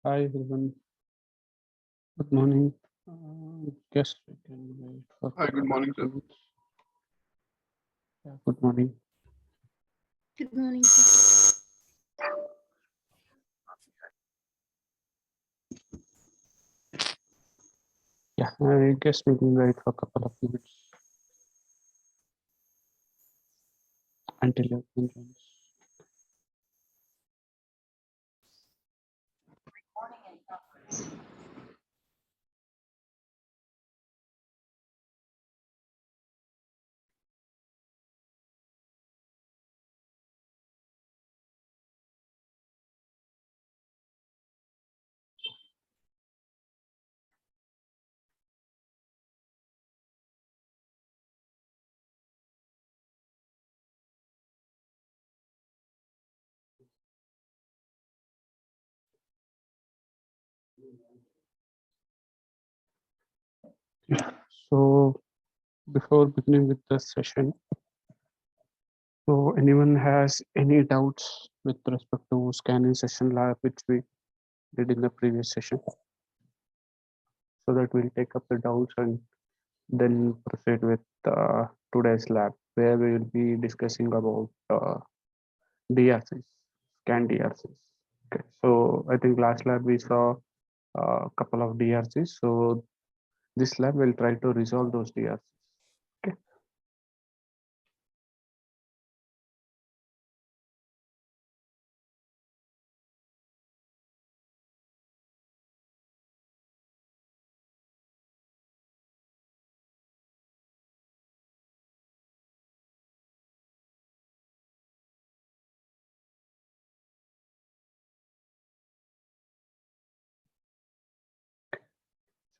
Hi everyone. Good morning. Guess we can wait for. Hi, good morning, sir. Yeah, good morning. Good morning, sir. Yeah, I guess we can wait for a couple of minutes until everyone joins. Yeah. So before beginning with the session, so anyone has any doubts with respect to scanning session lab which we did in the previous session, so that we'll take up the doubts and then proceed with today's lab where we will be discussing about DRCs, scan DRCs. Okay, so I think last lab we saw a couple of DRCs. So this lab will try to resolve those DRCs. Okay.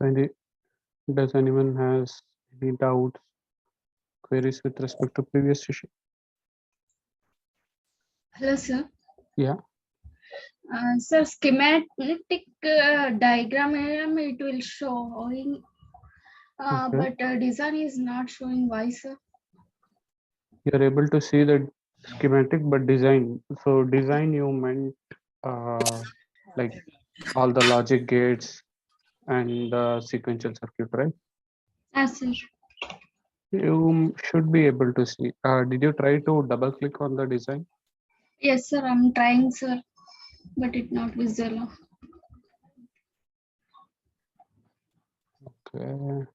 So does anyone has any doubts, queries with respect to previous session? Hello, sir. Yeah. Sir, schematic diagram it will showing, Okay. but design is not showing. Why, sir? You're able to see the schematic, but design. So design you meant like all the logic gates and the sequential circuit, right? Yes, sir. You should be able to see. Did you try to double click on the design? Yes, sir. I'm trying, sir, but it not visible. Okay.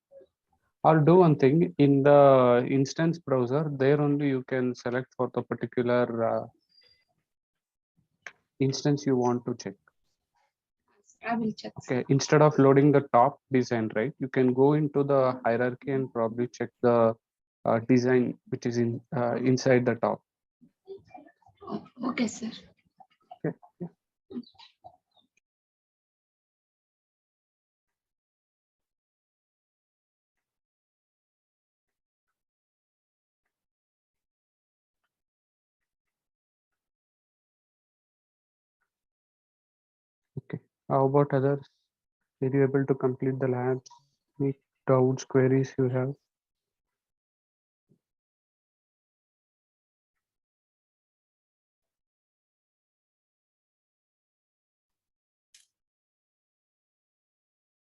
Or do one thing in the instance browser, there only you can select for the particular instance you want to check. I will check. Okay, instead of loading the top design, right, you can go into the hierarchy and probably check the design which is in inside the top. Okay, sir. Okay. Yeah. Okay. How about others? Are you able to complete the labs? Any doubts, queries you have?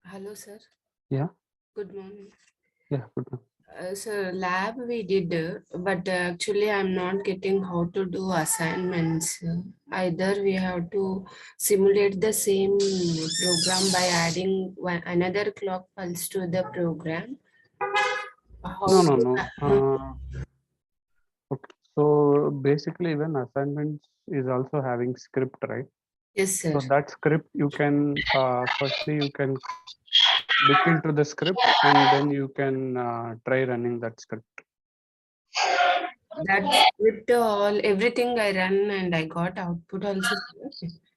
Hello, sir. Yeah. Good morning. Yeah. Good. So lab we did, but actually I'm not getting how to do assignments. Either we have to simulate the same program by adding another clock pulse to the program. No. Okay. So basically, even assignments is also having script, right? Yes, sir. So that script you can firstly you can look into the script and then you can try running that script. That script everything I run and I got output also.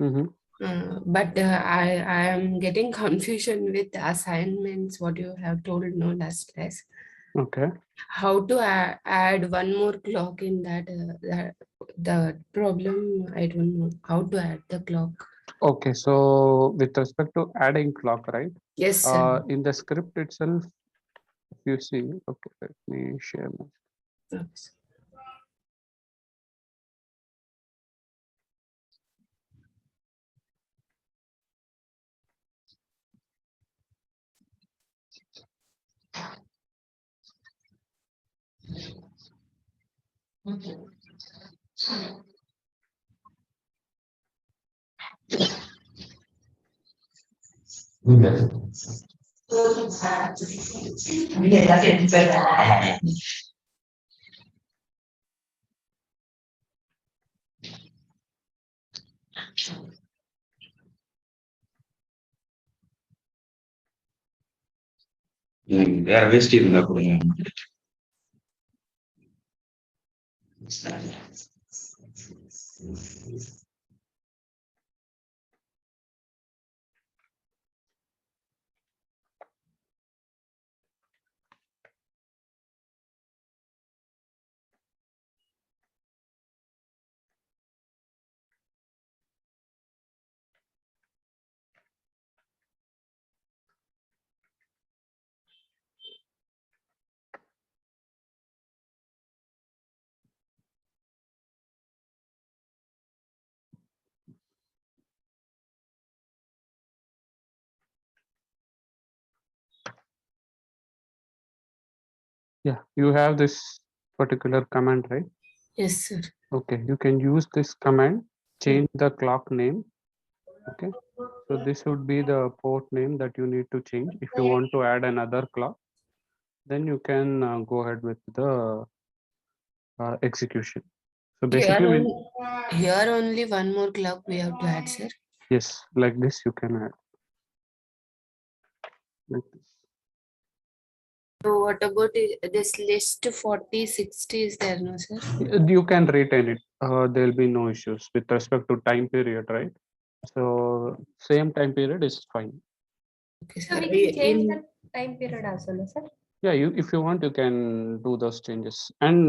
Mm-hmm. But I am getting confusion with assignments. What you have told no last class. Okay. How to add one more clock in that, the problem I don't know how to add the clock. Okay. So with respect to adding clock, right? Yes, sir. In the script itself, if you see, okay, let me share my. Okay, sir. வேற waste இருந்தா கொடுங்க. Yeah, you have this particular command, right? Yes, sir. Okay, you can use this command, change the clock name. Okay, so this would be the port name that you need to change. If you want to add another clock, then you can go ahead with the execution. So basically, Here only one more clock we have to add, sir. yes, like this you can add. Like this. So what about this list 40, 60 is there, no, sir? You can retain it. There will be no issues with respect to time period, right? So same time period is fine. Okay, So sir. we can change the time period as well, sir. Yeah, if you want, you can do those changes. And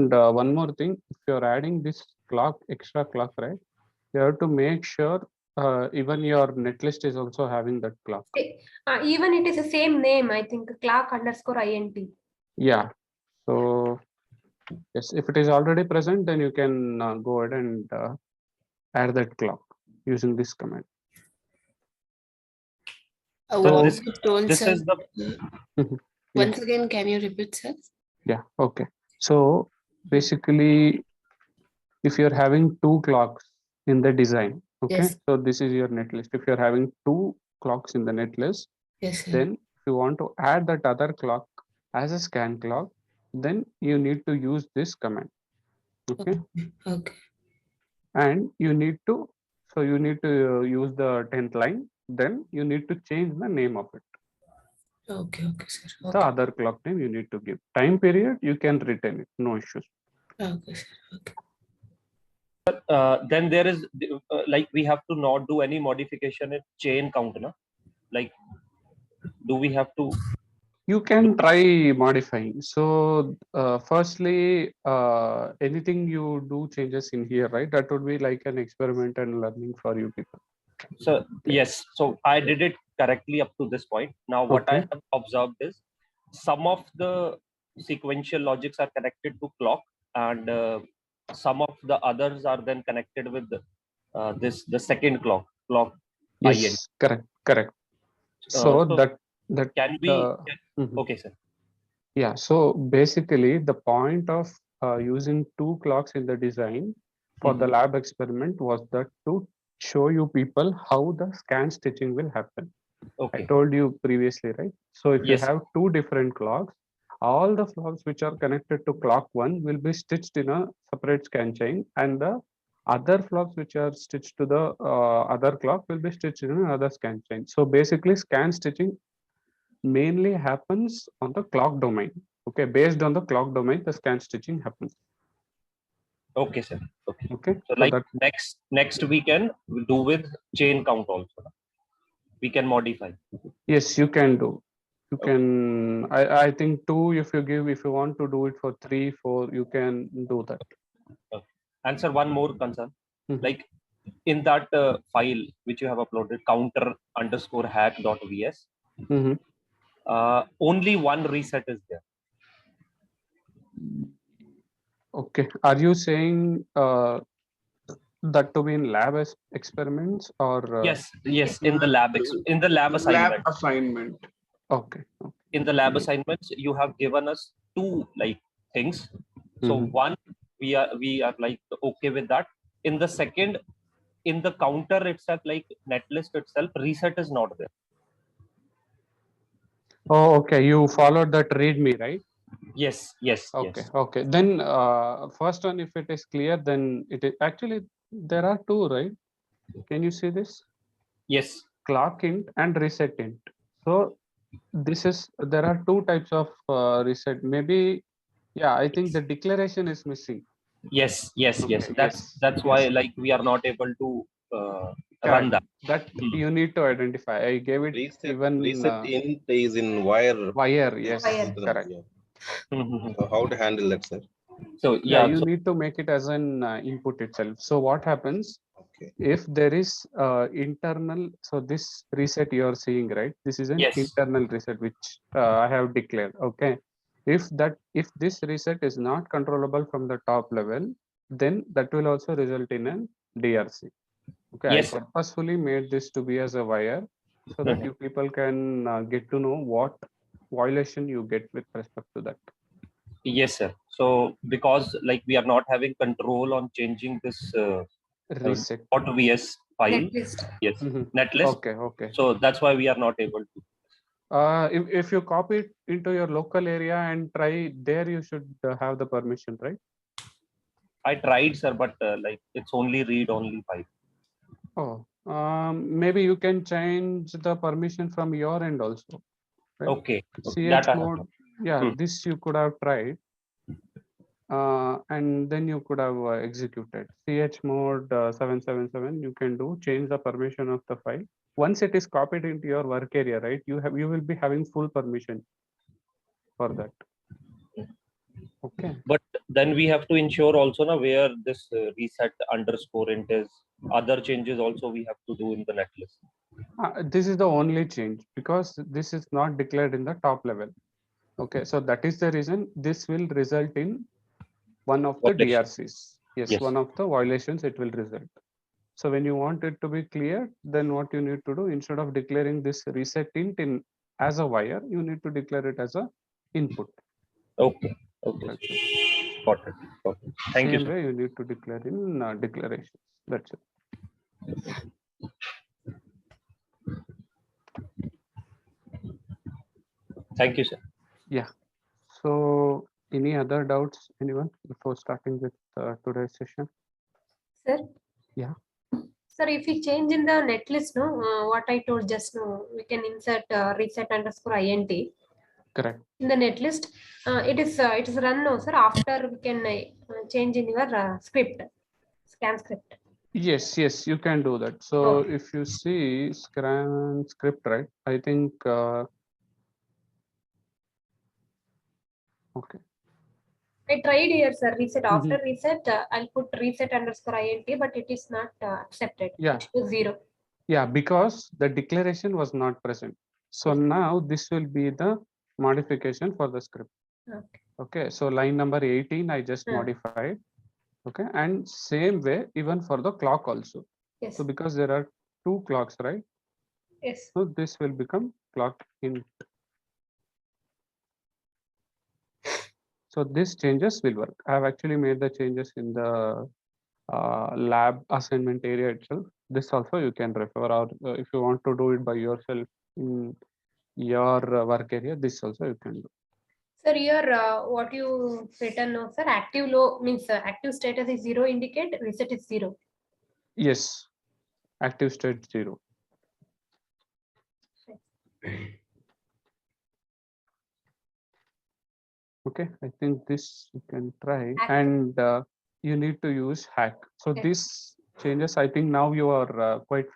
one more thing, if you're adding this clock, extra clock, right? You have to make sure even your netlist is also having that clock. Even it is the same name, I think, clock_int. Yeah. So yes, if it is already present, then you can go ahead and add that clock using this command. So What this you told, this sir? is the Mhm. Once again, can you repeat, sir? Yeah. Okay. So basically, if you're having two clocks in the design, okay, Yes. so this is your netlist. If you're having two clocks in the netlist, Yes, sir. then if you want to add that other clock as a scan clock, then you need to use this command. Okay. Okay. And you need to, so you need to use the 10th line, then you need to change the name of it. Okay, okay, sir. The Okay. other clock name you need to give. Time period, you can retain it, no issues. Okay, sir. Okay. then there is like we have to not do any modification in chain count, na? Like, do we have to? You can try modifying. So firstly, anything you do changes in here, right? That would be like an experiment and learning for you people. So yes, so I did it correctly up to this point. Now what I Okay. have observed is some of the sequential logics are connected to clock, and some of the others are then connected with the second clock IN. Yes, correct. So So that can we? Mhm. Okay, sir. Yeah, so basically the point of using two clocks in the design for the Mhm. lab experiment was that to show you people how the scan stitching will happen. I Okay. told you previously, right? So if you Yes. have two different clocks, all the clocks which are connected to clock one will be stitched in a separate scan chain, and the other clocks which are stitched to the other clock will be stitched in another scan chain. So basically scan stitching mainly happens on the clock domain. Okay, based on the clock domain, the scan stitching happens. Okay, sir. Okay. Okay, So so like that next we can do with chain count also. We can modify. yes, you can do. You Okay. can. I think two. If you want to do it for 3, 4, you can do that. Okay. And sir, one more concern. Mhm. Like in that file which you have uploaded, counter_hack.vs, Mhm. only one reset is there. Okay, are you saying that to be in lab experiments or? Yes, in the lab assignment. Assignment. Okay. In the lab assignments, you have given us two like things. So Mhm. one, we are like okay with that. In the second, in the counter itself, like netlist itself, reset is not there. Oh, okay. You followed that README, right? Yes, yes, Okay, yes. okay. Then first one, if it is clear, then it is actually there are two, right? Can you see this? Yes. Clock int and reset int. So this is there are two types of reset. Maybe yeah, I think the declaration is missing. Yes, yes, yes. Okay, That's yes, why yes. like we are not able to run Correct. that. That you need to identify. I gave it even reset int is in wire. wire. Yes, Wire. correct. Yeah. Mhm. So how to handle that, sir? So Yeah, yeah, you so, need to make it as an input itself. So what happens Okay. if there is internal? So this reset you are seeing, right? This is an yes. internal reset which I have declared. Okay. If this reset is not controllable from the top level, then that will also result in an DRC. Okay, Yes, I sir. purposefully made this to be as a wire so that Mhm. you people can get to know what violation you get with respect to that. Yes, sir. So because like we are not having control on changing this Reset. .vs file, Netlist. yes, Mhm. netlist. Okay, okay. So that's why we are not able to. If you copy it into your local area and try there, you should have the permission, right? I tried, sir, but like it's only read only file. Oh, maybe you can change the permission from your end also, right? Okay. CH That mode, yeah, Hmm. this you could have tried, and then you could have executed. CH mode 777, you can do change the permission of the file. Once it is copied into your work area, right? You will be having full permission for that. Okay. But then we have to ensure also now where this reset underscore int is. Other changes also we have to do in the netlist. This is the only change because this is not declared in the top level. Okay, so that is the reason this will result in one of the Violation. DRCs. Yes, Yes. one of the violations it will result. So when you want it to be clear, then what you need to do, instead of declaring this reset int in as a wire, you need to declare it as a input. Okay. Okay. That's it. Got it. Got it. Thank you, Same sir. way you need to declare in declarations. That's it. Thank you, sir. Yeah. So any other doubts, anyone, before starting with today's session? Sir? Yeah. Sir, if we change in the netlist, no, what I told just now, we can insert reset underscore int. Correct. In the netlist, it is run now, sir. After we can change in your script, scan script. Yes, yes, you can do that. So Okay. if you see scan script, right? I think okay. I tried here, sir. Reset Mhm. after reset, I'll put reset underscore int, but it is not accepted. Yeah. It was 0. Yeah, because the declaration was not present. So Yes. now this will be the modification for the script. Okay. Okay, so line number 18, I just modified. Okay, and same way even for the clock also. Yes. So because there are two clocks, right? Yes. So this will become clock int. So these changes will work. I have actually made the changes in the lab assignment area itself. This also you can refer, or if you want to do it by yourself in your work area, this also you can do. Sir, here what you written now, sir, active low means active status is 0 indicate, reset is 0. Yes, active state 0. Okay, I think this you can try, Hack. and you need to use hack. So Yes. these changes, I think now you are quite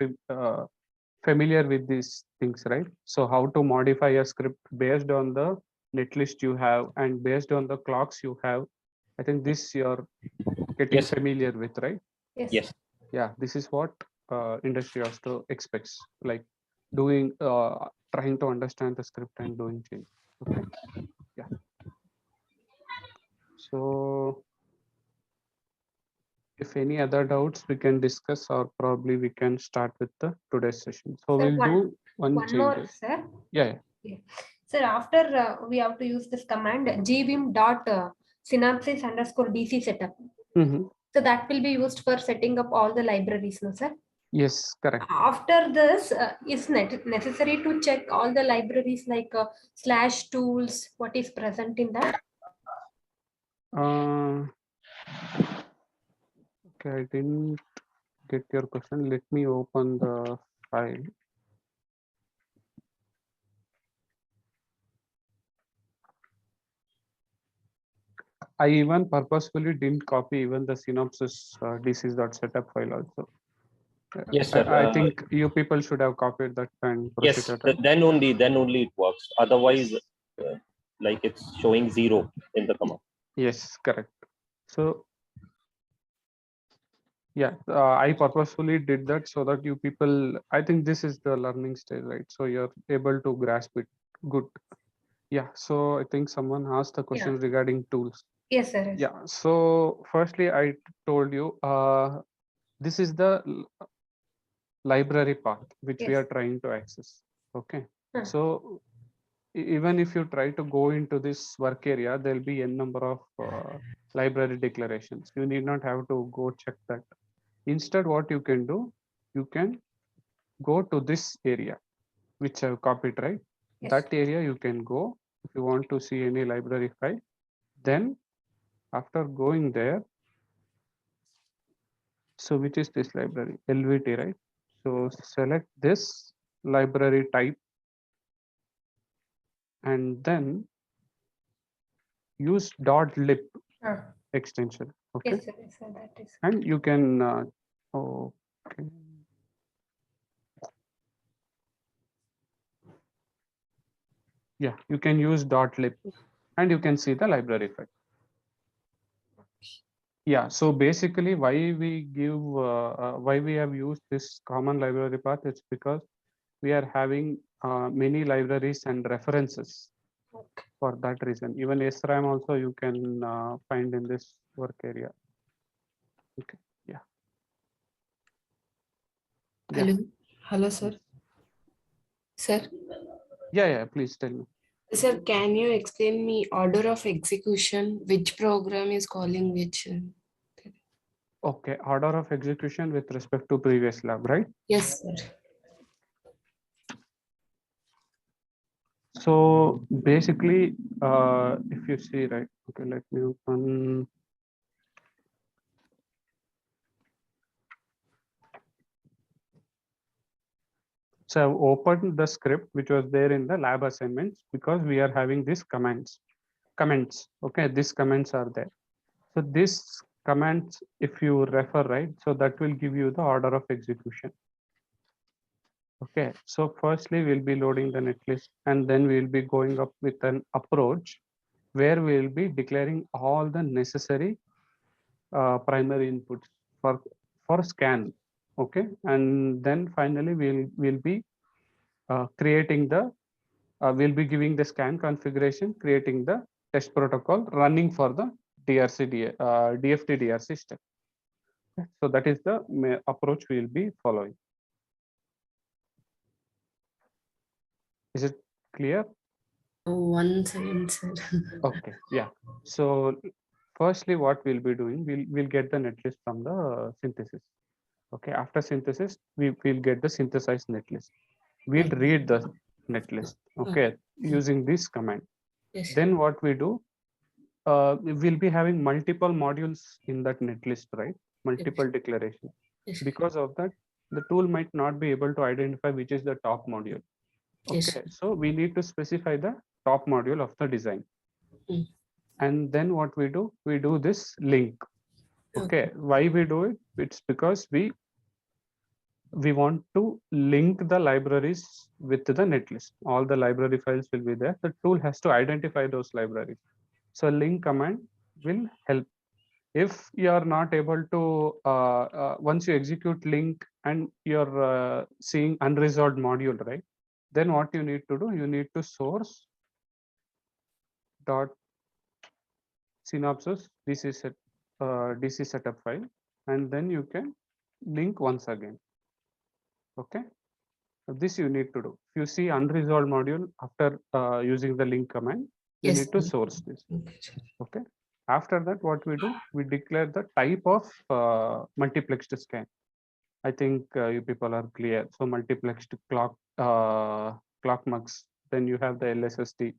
familiar with these things, right? So how to modify a script based on the netlist you have and based on the clocks you have. I think this you're getting Yes. familiar with, right? Yes. Yes. Yeah, this is what industry also expects, like doing trying to understand the script and doing change. Okay, yeah. So if any other doubts we can discuss, or probably we can start with the today's session. So Sir, we'll do one more, changes. sir. Yeah. Sir, after we have to use this command gvim dot synopsis underscore dc setup. Mhm. So that will be used for setting up all the libraries, no, sir? Yes, correct. After this, is necessary to check all the libraries like slash tools, what is present in that? Okay, I didn't get your question. Let me open the file. I even purposefully didn't copy even the synopsis dcs.setup file also. Yes, sir. I think you people should have copied that and Yes, proceeded. Right? then only it works. Otherwise, like it's showing 0 in the command. Yes, correct. So yeah, I purposefully did that so that you people, I think this is the learning stage, right? So you're able to grasp it. Good. Yeah. So I think someone asked the questions regarding tools. Yes, sir. Yes. Yeah. So firstly, I told you this is the library path which we Yes. are trying to access. Okay. Hmm. So even if you try to go into this work area, there'll be a number of library declarations. You need not have to go check that. Instead, what you can do, you can go to this area, which I've copied, right? Yes. That area you can go if you want to see any library file. Then after going there, so which is this library? LVT, right? So select this library type and then use .lib extension. Okay. Yes, sir. Yes, sir. That is. And you can, okay. Yeah, you can use .lib and you can see the library file. Yeah, so basically why we give, why we have used this common library path, it's because we are having many libraries and references. Okay. For that reason, even SRAM also you can find in this work area. Okay, yeah. Yeah. Hello, hello, sir. Sir, Yeah, please tell me. sir, can you explain me order of execution? Which program is calling which? Okay, order of execution with respect to previous lab, right? Yes, sir. So basically, if you see, right, okay, let me open. So I've opened the script which was there in the lab assignments because we are having these comments. Okay, these comments are there. So this comments, if you refer, right, so that will give you the order of execution. Okay, so firstly we'll be loading the netlist and then we'll be going up with an approach where we'll be declaring all the necessary primary inputs for scan. Okay, and then finally we'll be creating the we'll be giving the scan configuration, creating the test protocol, running for the DFT DRC step. So that is the approach we will be following. Is it clear? One second, sir. Okay, yeah. So firstly, what we'll be doing, we'll get the netlist from the synthesis. Okay, after synthesis, will get the synthesized netlist. We'll read the netlist, okay, using this command. Yes. Then what we do, we'll be having multiple modules in that netlist, right? Multiple declarations. Yes. Because of that, the tool might not be able to identify which is the top module. Yes. Okay, so we need to specify the top module of the design. Mm. And then what we do this link. Okay, why we do it? It's because we want to link the libraries with the netlist. All the library files will be there. The tool has to identify those libraries. So link command will help. If you are not able to, once you execute link and you're seeing unresolved module, right? Then what you need to do, you need to source dot synopsis DC setup file, and then you can link once again. Okay. This you need to do. If you see unresolved module after using the link command, you Yes. need to source this. Okay. Okay. After that, what we do, we declare the type of multiplexed scan. I think you people are clear. So multiplexed clock mugs. Then you have the LSSD.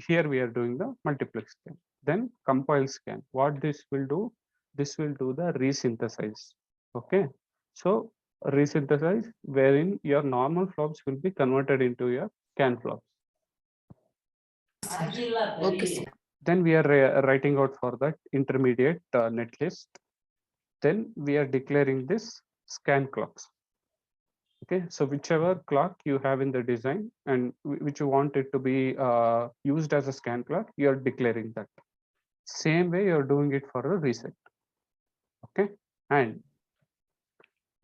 Here we are doing the multiplex scan. Then compile scan. What this will do? This will do the resynthesize. Okay. So resynthesize, wherein your normal flops will be converted into your scan flops. Okay, sir. Then we are writing out for that intermediate netlist. Then we are declaring this scan clocks. Okay, so whichever clock you have in the design and which you want it to be used as a scan clock, you are declaring that. Same way you're doing it for a reset. Okay, and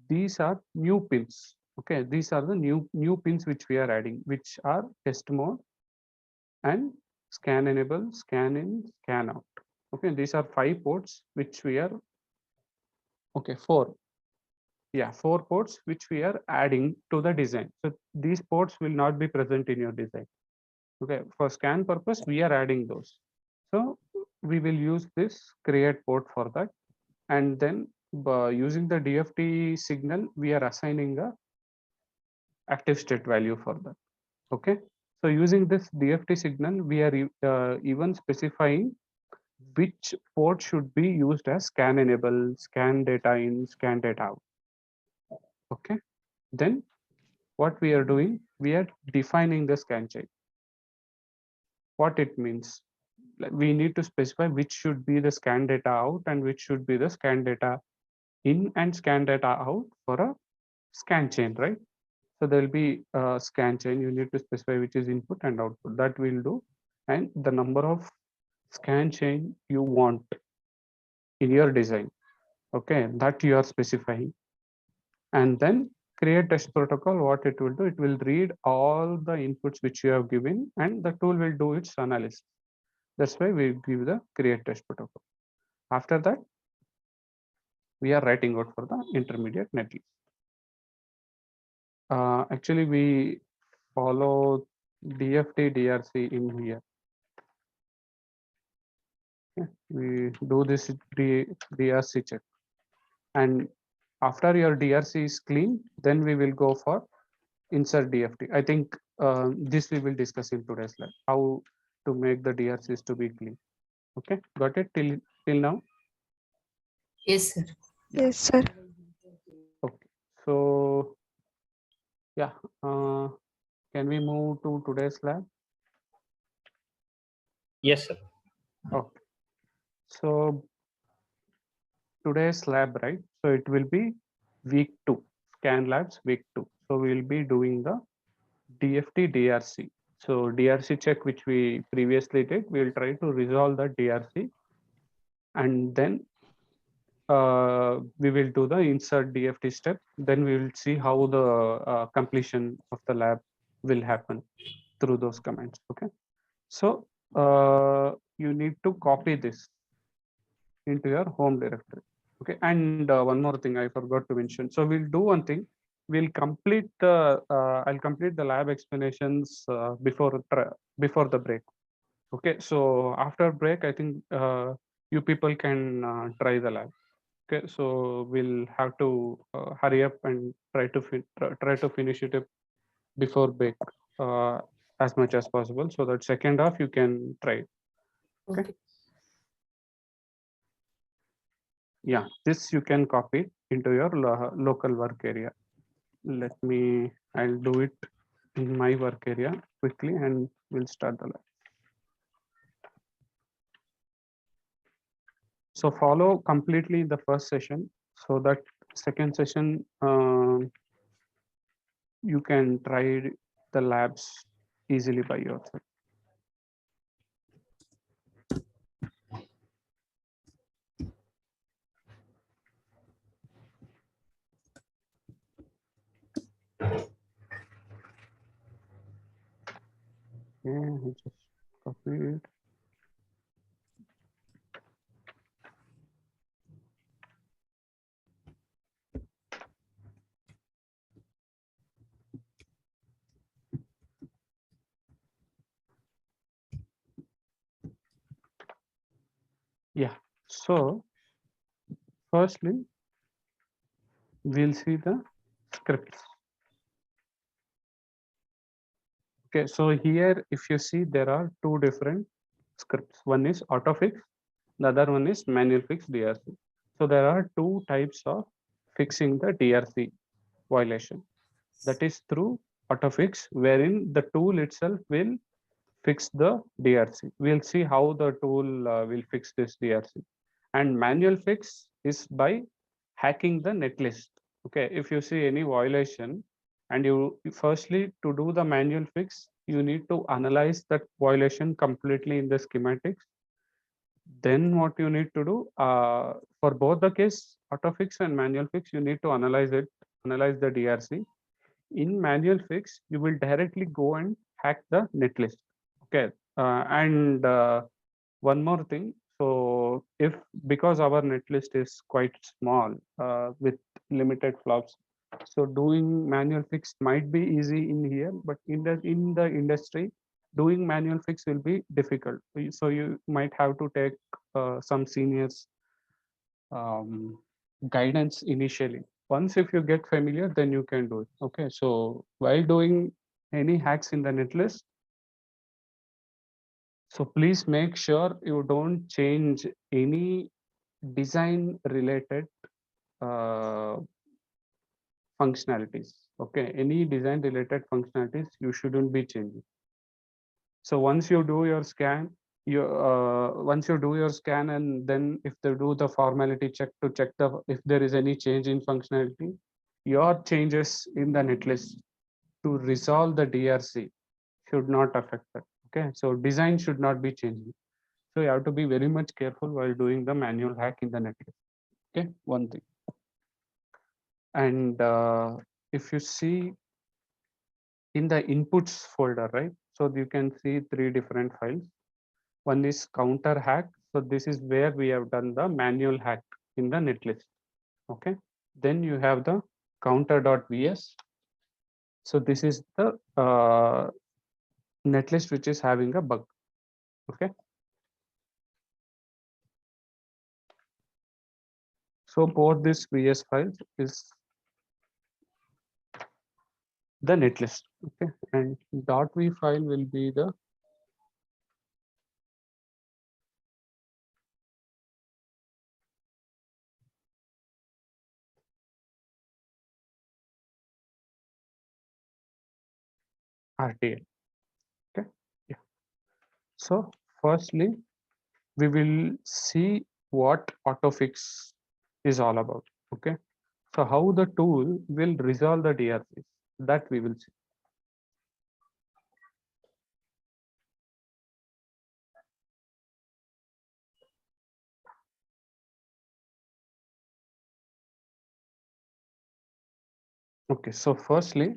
these are new pins. Okay, these are the new pins which we are adding, which are test mode and scan enable, scan in, scan out. Okay, these are 5 ports which we are, okay, 4. Yeah, 4 ports which we are adding to the design. So these ports will not be present in your design. Okay, for scan purpose, we are adding those. So we will use this create port for that. And then using the DFT signal, we are assigning a active state value for that. Okay, so using this DFT signal, we are even specifying which port should be used as scan enable, scan data in, scan data out. Okay, then what we are doing, we are defining the scan chain. What it means, we need to specify which should be the scan data out and which should be the scan data in and scan data out for a scan chain, right? So there will be a scan chain. You need to specify which is input and output. That will do, and the number of scan chain you want in your design. Okay, that you are specifying. And then create test protocol. What it will do, it will read all the inputs which you have given, and the tool will do its analysis. That's why we give the create test protocol. After that, we are writing out for the intermediate netlist. Actually, we follow DFT DRC in here. Okay. We do this DRC check, and after your DRC is clean, then we will go for insert DFT. I think this we will discuss in today's lab, how to make the DRCs to be clean. Okay, got it till now? Yes, sir. Yes, sir. Okay, so yeah, can we move to today's lab? Yes, sir. Okay, so today's lab, right? So it will be week 2, scan labs week 2. So we will be doing the DFT DRC. So DRC check, which we previously did, we will try to resolve the DRC, and then we will do the insert DFT step. Then we will see how the completion of the lab will happen through those commands. Okay, so you need to copy this into your home directory. Okay, and one more thing I forgot to mention. So we'll do one thing. We'll complete the I'll complete the lab explanations before the break. Okay, so after break, I think you people can try the lab. Okay, so we'll have to hurry up and try to finish it up before break as much as possible, so that second half you can try it. Okay. Yeah, this you can copy into your local work area. I'll do it in my work area quickly and we'll start the lab. So follow completely the first session, so that second session you can try the labs easily by yourself. Yeah, I just copy it. Yeah. So firstly, we'll see the scripts. Okay, so here if you see there are two different scripts. One is autofix, the other one is manual fix DRC. So there are two types of fixing the DRC violation. That is through autofix, wherein the tool itself will fix the DRC. We'll see how the tool will fix this DRC. And manual fix is by hacking the netlist. Okay, if you see any violation and you firstly to do the manual fix, you need to analyze that violation completely in the schematics. Then what you need to do for both the case autofix and manual fix, you need to analyze the DRC. In manual fix, you will directly go and hack the netlist. Okay, and one more thing. So if because our netlist is quite small with limited flops, so doing manual fix might be easy in here, but in the industry, doing manual fix will be difficult. So you might have to take some seniors guidance initially. Once if you get familiar, then you can do it. Okay, so while doing any hacks in the netlist, so please make sure you don't change any design related uh, functionalities. Okay, any design related functionalities you shouldn't be changing. So once you do your scan, once you do your scan, and then if they do the formality check to check the if there is any change in functionality, your changes in the netlist to resolve the DRC should not affect that. Okay, so design should not be changing. So you have to be very much careful while doing the manual hack in the netlist. Okay, one thing. And if you see in the inputs folder, right? So you can see three different files. One is counter hack. So this is where we have done the manual hack in the netlist. Okay. Then you have the counter.vs. So this is the netlist which is having a bug. Okay. So both these VS files is the netlist. Okay. And .v file will be the RTL. Okay. Yeah. So firstly, we will see what autofix is all about. Okay. So how the tool will resolve the DRCs, that we will see. Okay, so firstly,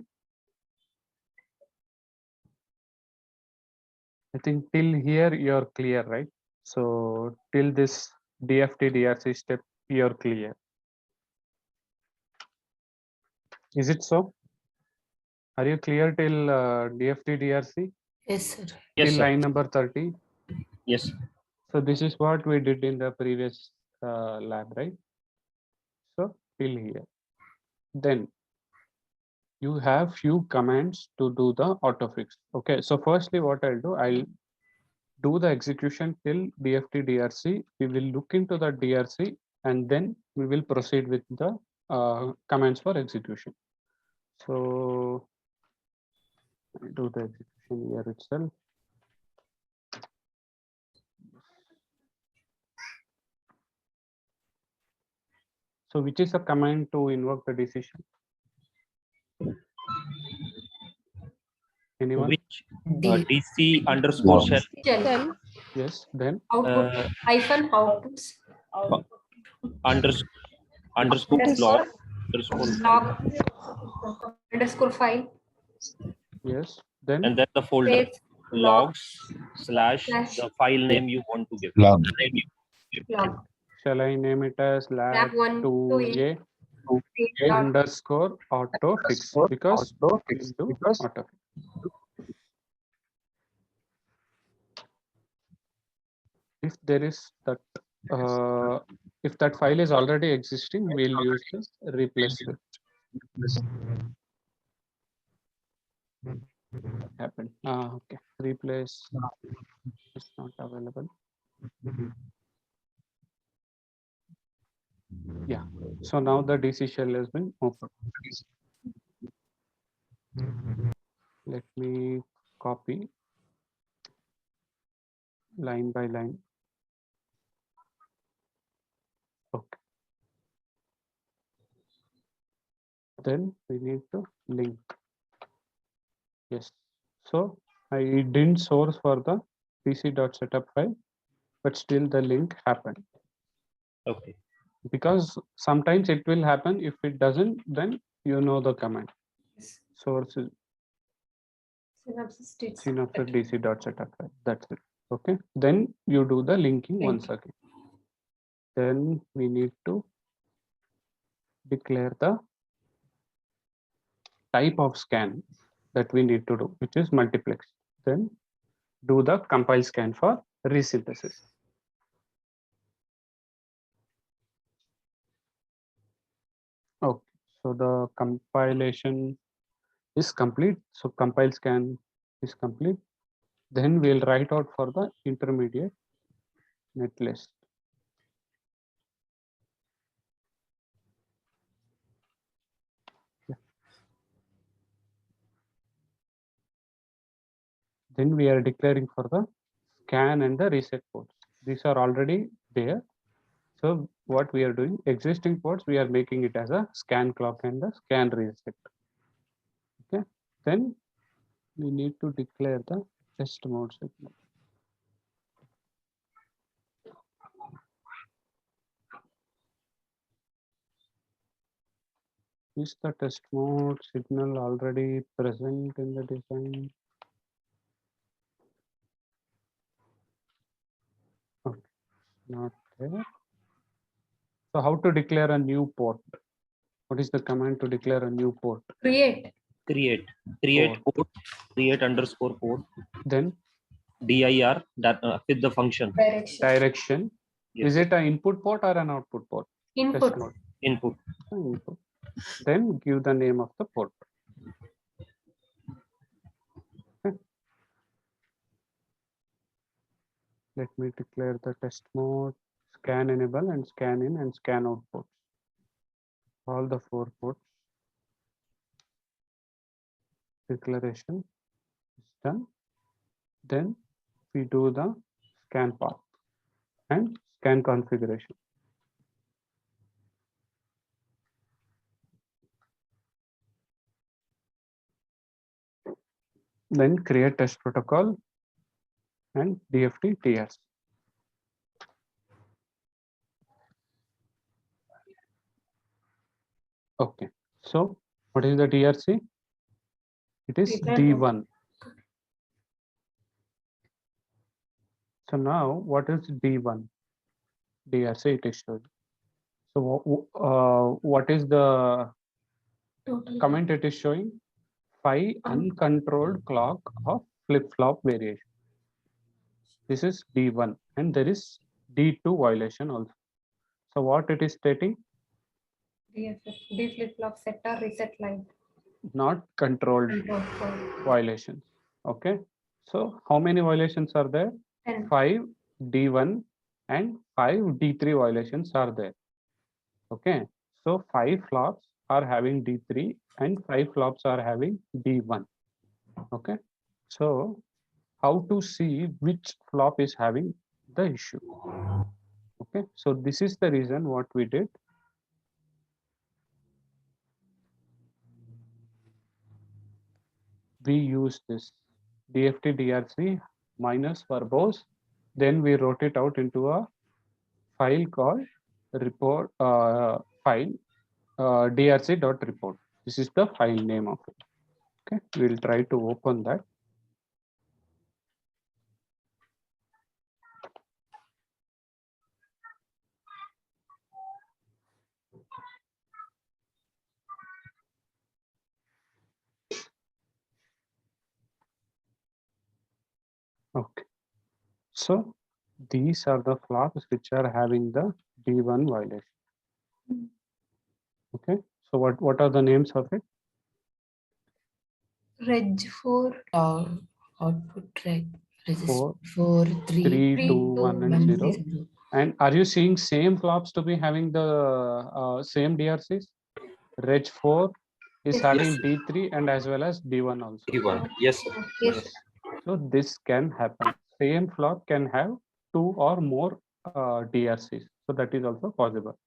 I think till here you're clear, right? So till this DFT DRC step, you're clear. Is it so? Are you clear till DFT DRC? Yes, sir. Yes, Till sir. line number 30? Yes. So this is what we did in the previous lab, right? So till here. Then you have few commands to do the autofix. Okay, so firstly what I'll do, I'll do the execution till DFT DRC. We will look into the DRC and then we will proceed with the commands for execution. So I'll do the execution here itself. So which is a command to invoke the decision? Anyone? Which D. DC underscore shell Shell, Yes, then output, hyphen outputs, underscore underscore, underscore log, underscore file, yes, then and then the folder space, logs slash slash the file name you want to give. Log. log, shall I name it as lab 1 to lab2j dot underscore autofix because we'll do autofix. If there is that if that file is already existing, we'll use this replace script. Happened. Okay, replace is not available. Yeah, so now the DC shell has been opened. Let me copy line by line. Okay. Then we need to link. Yes. So I didn't source for the pc.setup file, but still the link happened. Okay. Because sometimes it will happen. If it doesn't, then you know the command. Yes. Source is Synopsis states. synopsis dc.setup file. That's it. Okay. Then you do the linking once Link. again. Then we need to declare the type of scan that we need to do, which is multiplex. Then do the compile scan for resynthesis. Okay, so the compilation is complete. So compile scan is complete. Then we'll write out for the intermediate netlist. Yeah. Then we are declaring for the scan and the reset ports. These are already there. So what we are doing, existing ports, we are making it as a scan clock and the scan reset. Okay. Then we need to declare the test mode signal. Is the test mode signal already present in the design? Okay, not there. So how to declare a new port? What is the command to declare a new port? Create. Create port, create underscore port, Then dir that with the function Direction. direction. Yes. Is it an input port or an output port? Input. Test mode. input. Input. Then give the name of the port. Okay. Let me declare the test mode, scan enable and scan in and scan out ports. All the 4 ports. Declaration is done. Then we do the scan path and scan configuration. Then create test protocol and DFT TRC. Okay, so what is the DRC? It is Declare D1. So now what is D1? DRC it is showing. So what is the Total. comment it is showing? 5 uncontrolled clock of flip-flop variation. This is D1 and there is D2 violation also. So what it is stating? DFF. D flip flop setter reset line. Not controlled Control. violations. Okay. So how many violations are there? 10. 5 D1 and 5 D3 violations are there. Okay. So 5 flops are having D3 and 5 flops are having D1. Okay. So how to see which flop is having the issue? Okay. So this is the reason what we did. We use this DFT DRC minus verbose. Then we wrote it out into a file called report file drc.report. This is the file name of it. Okay, we'll try to open that. Okay, so these are the flops which are having the D1 violation. Okay, so what are the names of it? Reg 4. Output track Four, register 4 3 3, 2, 2, 1, and 1 0. 0. And are you seeing same flops to be having the same DRCs? Reg 4 is Yes. having Yes. D3 and as well as D1 also. D1. Yes, sir. Yes. Yes. So this can happen. Same flop can have 2 or more DRCs. So that is also possible.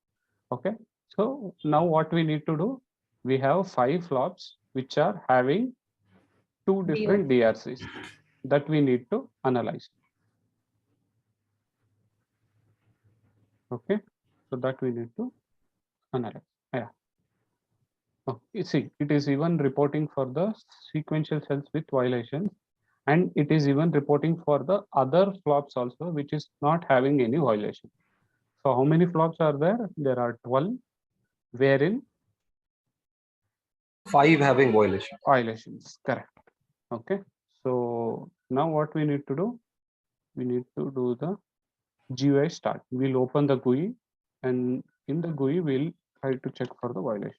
Okay. So now what we need to do? We have 5 flops which are having 2 different DRCs that we need to analyze. Okay. So that we need to analyze. Yeah. Oh, you see, it is even reporting for the sequential cells with violations, and it is even reporting for the other flops also, which is not having any violation. So how many flops are there? There are 12, wherein 5 having violation. violations, correct. Okay. So now what we need to do? We need to do the GUI start. We'll open the GUI, and in the GUI, we'll try to check for the violation.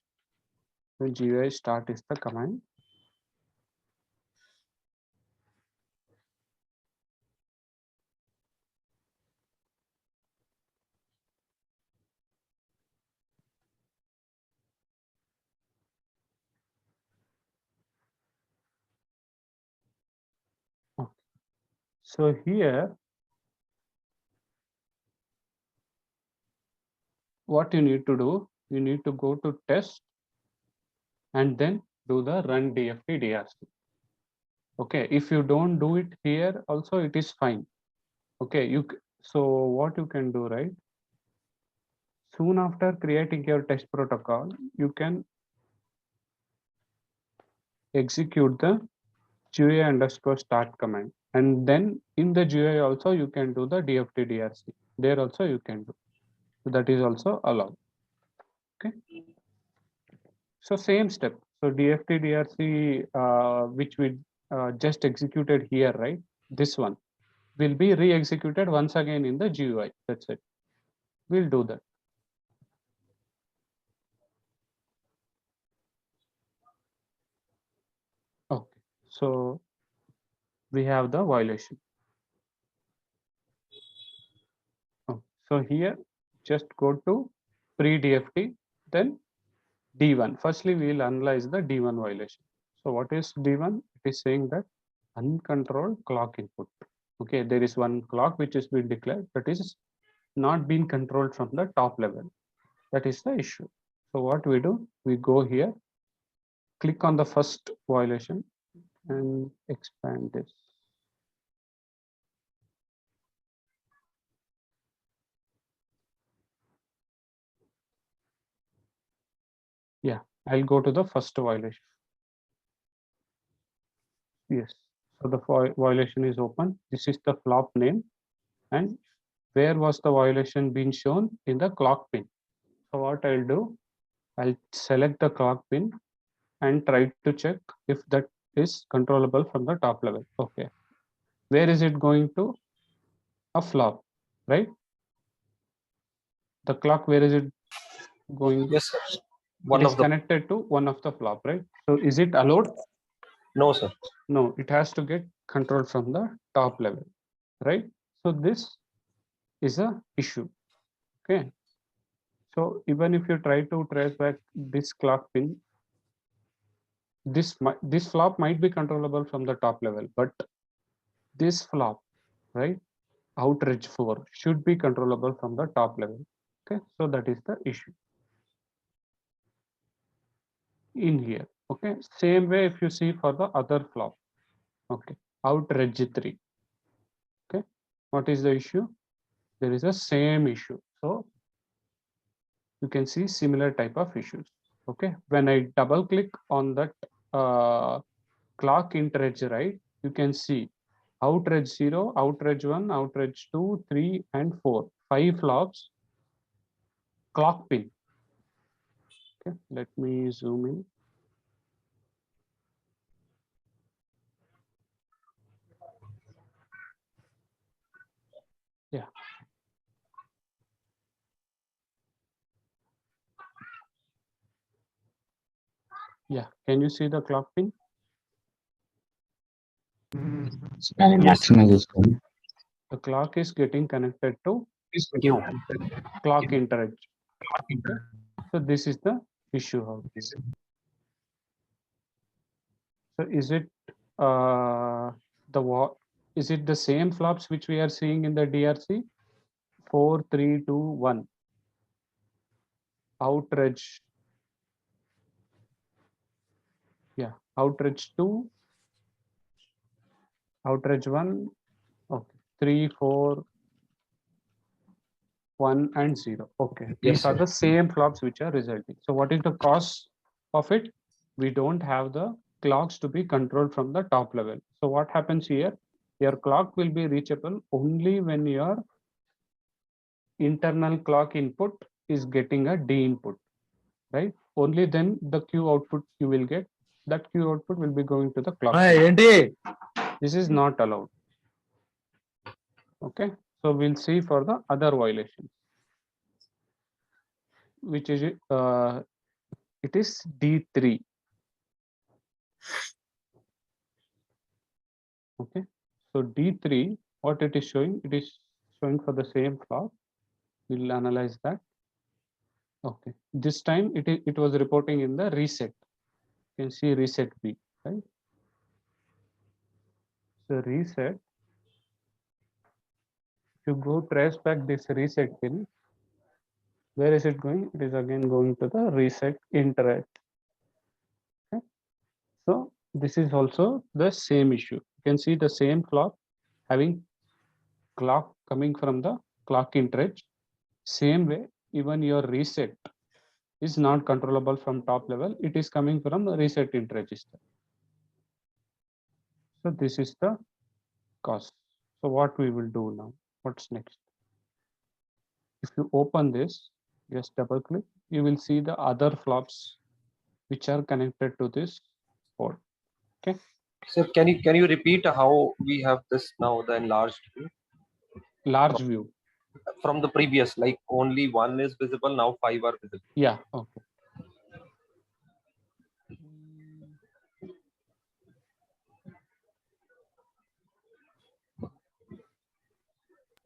So GUI start is the command. Okay. So here, what you need to do, you need to go to test and then do the run DFT DRC. Okay, if you don't do it here, also it is fine. Okay, so what you can do, right? Soon after creating your test protocol, you can execute the GUI underscore start command. And then in the GUI also, you can do the DFT DRC. There also you can do. So that is also allowed. Okay. So same step. So DFT DRC, which we just executed here, right? This one will be re-executed once again in the GUI. That's it. We'll do that. Okay. So we have the violation. Oh, so here, just go to pre-DFT, then D1. Firstly, we will analyze the D1 violation. So what is D1? It is saying that uncontrolled clock input. Okay, there is one clock which is being declared that is not being controlled from the top level. That is the issue. So what we do, we go here, click on the first violation and expand this. Yeah, I'll go to the first violation. Yes, so the violation is open. This is the flop name, and where was the violation being shown? In the clock pin. So what I'll do, I'll select the clock pin and try to check if that is controllable from the top level. Okay, where is it going to? A flop, right? The clock, where is it going? Yes, sir. It One is of the. connected to one of the flop, right? So is it allowed? No, sir. No, it has to get control from the top level, right? So this is a issue. Okay. So even if you try to trace back this clock pin, this flop might be controllable from the top level, but this flop, right, outrage 4 should be controllable from the top level. Okay, so that is the issue in here. Okay, same way if you see for the other flop. Okay, outrage 3. Okay, what is the issue? There is a same issue. So you can see similar type of issues. Okay, when I double click on that clock outrage, right, you can see outrage 0, outrage 1, outrage 2, 3, and 4. 5 flops, clock pin. Okay, let me zoom in. Yeah. Yeah, can you see the clock pin? Can you maximize the screen? The clock is getting connected to Q. clock interrupt. Okay. So this is the issue out here. So is it is it the same flops which we are seeing in the DRC? 4, 3, 2, 1. Outrage. Yeah, outrage 2. Outrage 1. Okay. 3, 4, 1 and 0. Okay. These are the same flops which are resulting. So what is the cause of it? We don't have the clocks to be controlled from the top level. So what happens here? Your clock will be reachable only when your internal clock input is getting a D input, right? Only then the Q output you will get. That Q output will be going to the clock. This is not allowed. Okay. So we'll see for the other violation, which is it is D3. Okay. So D3, what it is showing? It is showing for the same flop. We'll analyze that. Okay. This time it was reporting in the reset. You can see reset B, right? So reset. If you go trace back this reset pin, where is it going? It is again going to the reset interrupt. Okay. So this is also the same issue. You can see the same flop having clock coming from the clock interrupt. Same way, even your reset is not controllable from top level. It is coming from the reset int register. So this is the cause. So what we will do now? What's next? If you open this, just double click, you will see the other flops which are connected to this port. Okay. So can you repeat how we have this now, the enlarged view? Large view. From the previous, like only one is visible, now 5 are visible. Yeah. Okay.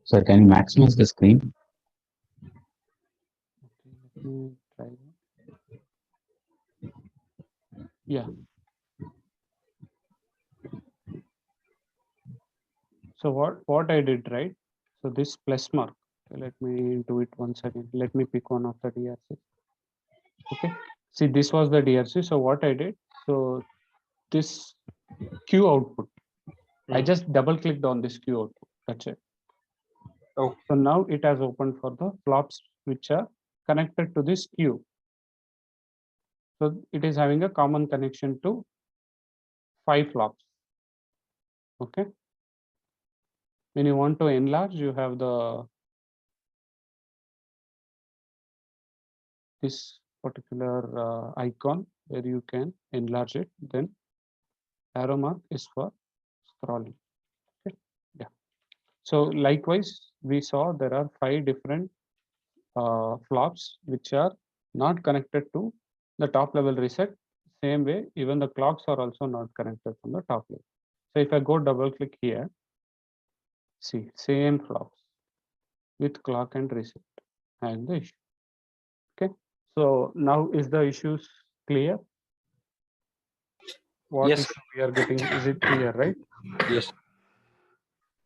Sir, can you maximize the screen? Okay, let me try that. Yeah. So what I did, right? So this plus mark. Let me do it once again. Let me pick one of the DRC. Okay. See, this was the DRC. So what I did, so this Q output, I just double clicked on this Q output. That's it. Okay. So now it has opened for the flops which are connected to this Q. So it is having a common connection to 5 flops. Okay. When you want to enlarge, you have this particular icon where you can enlarge it. Then arrow mark is for scrolling. Okay. Yeah. So likewise, we saw there are 5 different flops which are not connected to the top level reset. Same way, even the clocks are also not connected from the top level. So if I go double click here, see same flops with clock and reset and the issue. Okay. So now is the issues clear? What Yes. issue we are getting? Is it clear, right? Yes.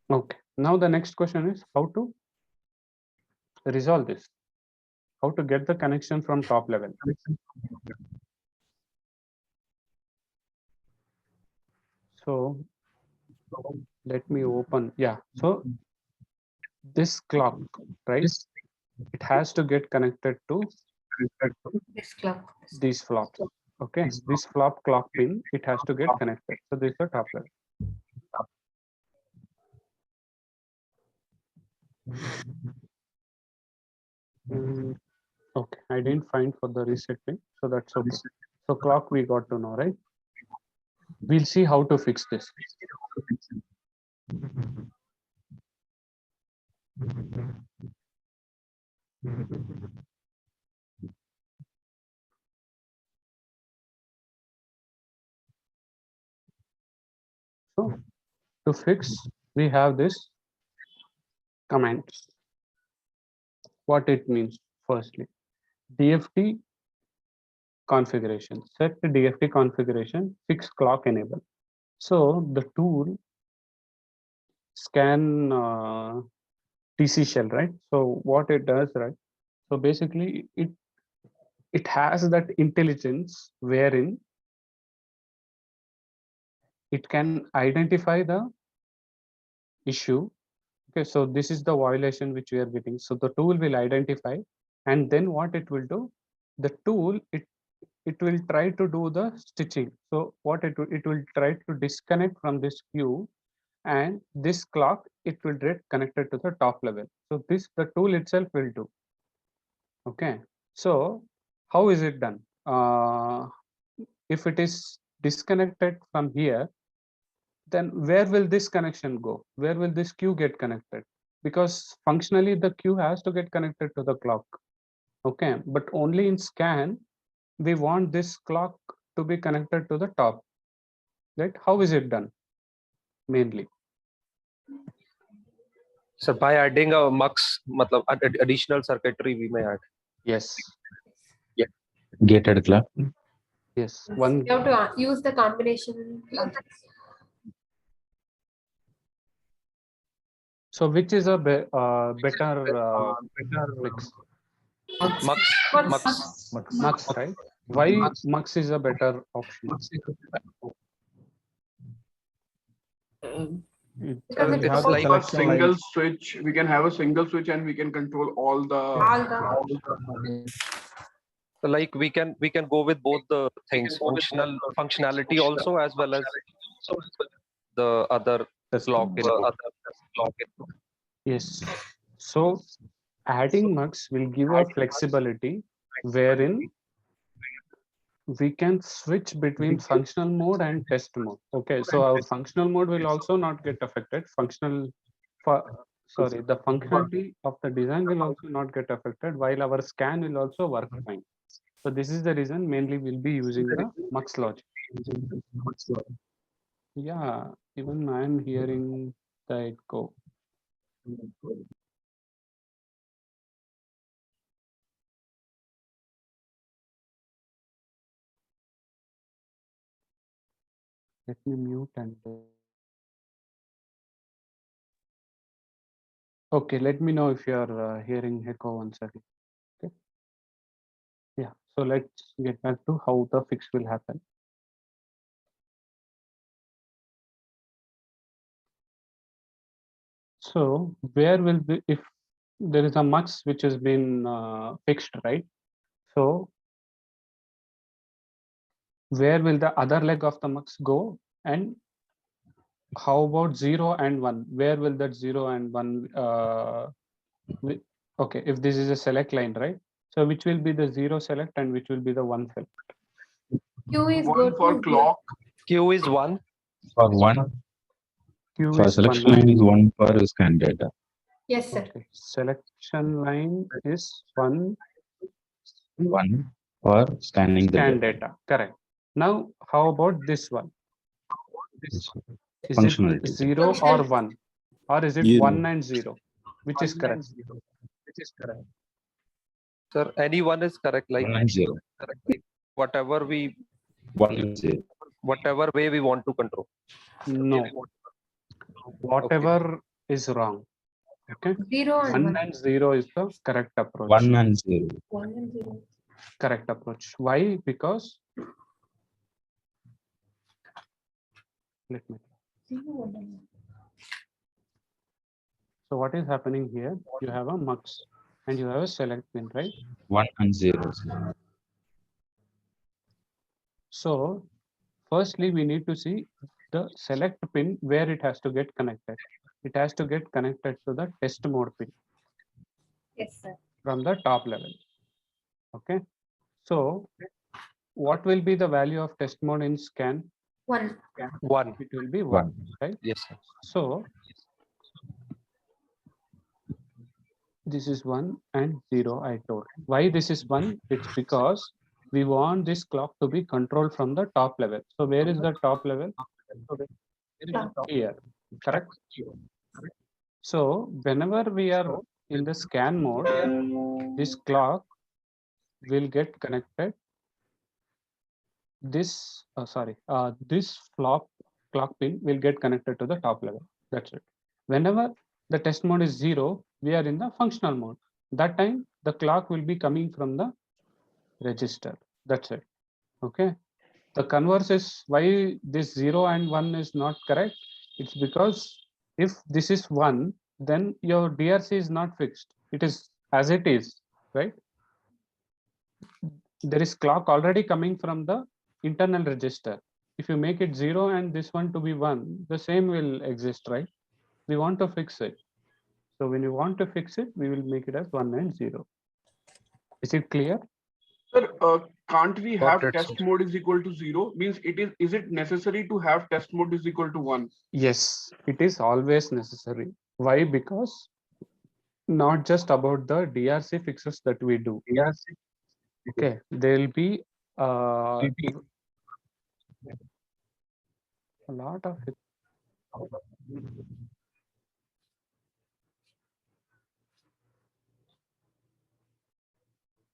Okay. Now the next question is how to resolve this. How to get the connection from top level. So let me open. Yeah. So this clock, right? It has to get connected to This clock. these flops. Okay. This flop clock pin, it has to get connected. So this is the top level. Okay. I didn't find for the reset pin. So that's okay. So clock we got to know, right? We'll see how to fix this. So to fix, we have this command. What it means, firstly, DFT configuration, set the DFT configuration, fix clock enable. So the tool scan TC shell, right? So what it does, right? So basically it has that intelligence wherein it can identify the issue. Okay, so this is the violation which we are getting. So the tool will identify, and then what it will do, the tool it will try to do the stitching. So what it will try to disconnect from this queue, and this clock it will get connected to the top level. So this the tool itself will do. Okay, so how is it done? If it is disconnected from here, then where will this connection go? Where will this queue get connected? Because functionally the queue has to get connected to the clock. Okay, but only in scan we want this clock to be connected to the top, right? How is it done mainly? So by adding a mux, matlab, additional circuitry we may add. Yes, Gated clock. yes, one. You have to use the combination logic. So which is a better mix? Mux, Mux. Mux, right? Why mux is a better option? Because We it's have so the like A selection single line. switch, we can have a single switch and we can control all the. all the so like we can go with both the things, functionality also, as well as the other clock input. Yes. So adding mux will give a flexibility wherein we can switch between functional mode and test mode. Okay, so our functional mode will also not get affected. The functionality of the design will also not get affected, while our scan will also work fine. So this is the reason mainly we'll be using the mux logic. Yeah, even I am hearing the echo. Let me mute and okay, let me know if you are hearing echo once again. Okay. Yeah, so let's get back to how the fix will happen. So where will be, if there is a mux which has been fixed, right? So where will the other leg of the mux go? And how about 0 and 1? Where will that 0 and 1 okay, if this is a select line, right? So which will be the 0 select and which will be the 1 select? Q is One good for to clock. Q is 1. For one, Q for is selection 1. line is one for scan data. Yes, sir. Okay. Selection line is 1 One for scanning the scan data. data. Correct. Now, how about this one? It's Is it functionality. 0 or 1? Or is it Zero. 1 and 0? Which is correct? Sir, any one is correct. Like 1 and 0. whatever we, 1 and 0. whatever way we want to control. No. Whatever is wrong. Okay. 0 and 1 1. and 0 is the correct approach. 1 and 0. 1 and 0. Correct approach. Why? Because let me. 0 and 1. So what is happening here? You have a mux and you have a select pin, right? 1 and 0. So firstly, we need to see the select pin where it has to get connected. It has to get connected to the test mode pin Yes, sir. from the top level. Okay. So what will be the value of test mode in scan? 1. 1. It will be 1, right? Yes, sir. So this is 1 and 0 I told. Why this is 1? It's because we want this clock to be controlled from the top level. So where is the top level? Here, correct? So whenever we are in the scan mode, this clock will get connected. This this clock pin will get connected to the top level. That's it. Whenever the test mode is 0, we are in the functional mode. That time the clock will be coming from the register. That's it. Okay. The converse is why this 0 and 1 is not correct. It's because if this is 1, then your DRC is not fixed. It is as it is, right? There is clock already coming from the internal register. If you make it 0 and this one to be 1, the same will exist, right? We want to fix it. So when you want to fix it, we will make it as 1 and 0. Is it clear? Sir, can't we have Got it, test sir. mode is equal to 0? Means is it necessary to have test mode is equal to 1? Yes, it is always necessary. Why? Because not just about the DRC fixes that we do. Okay, there will be a lot of it.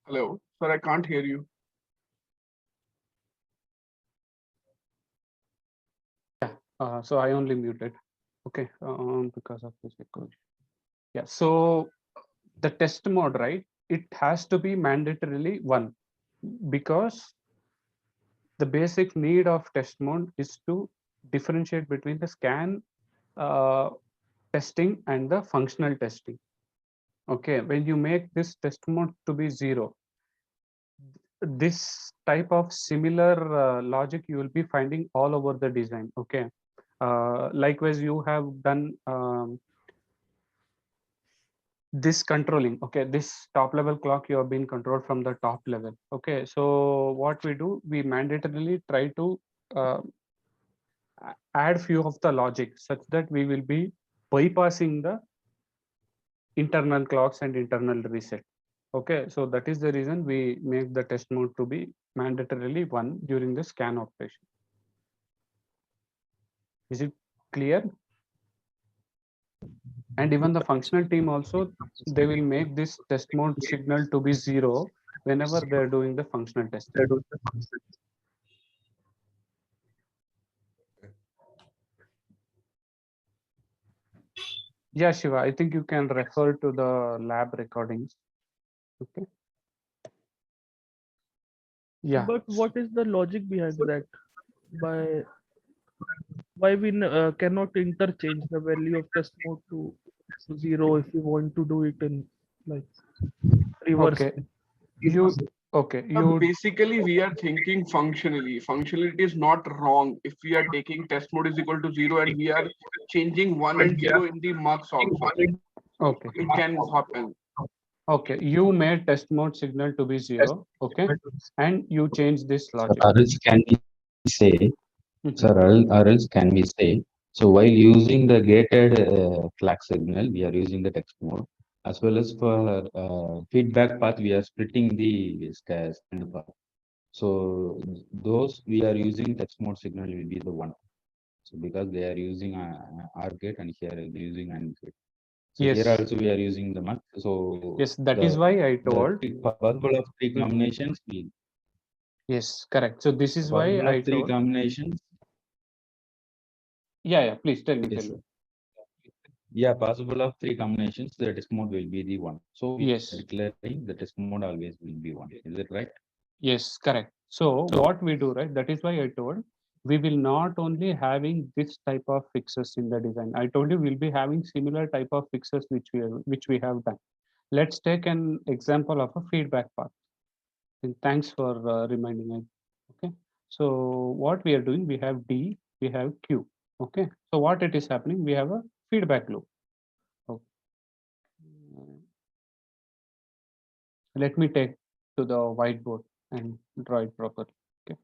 Hello, sir, I can't hear you. So I only muted. Okay, because of this echo. Yeah, so the test mode, right? It has to be mandatorily 1 because the basic need of test mode is to differentiate between the scan testing and the functional testing. Okay, when you make this test mode to be 0, this type of similar logic you will be finding all over the design. Okay, likewise you have done this controlling. Okay, this top level clock you have been controlled from the top level. Okay, so what we do, we mandatorily try to uh, add few of the logic such that we will be bypassing the internal clocks and internal reset. Okay, so that is the reason we make the test mode to be mandatorily 1 during the scan operation. Is it clear? And even the functional team also, they will make this test mode signal to be 0 whenever they're doing the functional testing. Yeah, Shiva, I think you can refer to the lab recordings. Okay. Yeah. But what is the logic behind that? By why we cannot interchange the value of test mode to 0 if we want to do it in like reverse? Okay. You Basically, we are thinking functionally. Functionally, it is not wrong if we are taking test mode is equal to 0 and we are changing 1 and 0 in the marks also. okay. It can happen. Okay, you made test mode signal to be 0. Okay, and you change this So, logic. or else can we say, Mhm. sir, or else can we say, so while using the gated clock signal, we are using the text mode, as well as for feedback path, we are splitting the stand path. So those we are using text mode signal will be the 1. So because they are using OR gate and here they're using AND gate. So Yes. here also we are using the math. So Yes, that is why I told. possible of 3 combinations. Yes, correct. So this is why Possible I of 3 told. combinations. Yeah, please tell me. Yes, Tell me. sir. Yeah, possible of 3 combinations, the test mode will be the 1. So Yes. declaring the test mode always will be 1. Is it right? Yes, correct. So what we do, right? That is why I told we will not only having this type of fixes in the design. I told you we'll be having similar type of fixes which we have done. Let's take an example of a feedback path. And thanks for reminding me. Okay. So what we are doing, we have D, we have Q. Okay. So what it is happening, we have a feedback loop. Okay. Let me take to the whiteboard and draw it properly. Okay.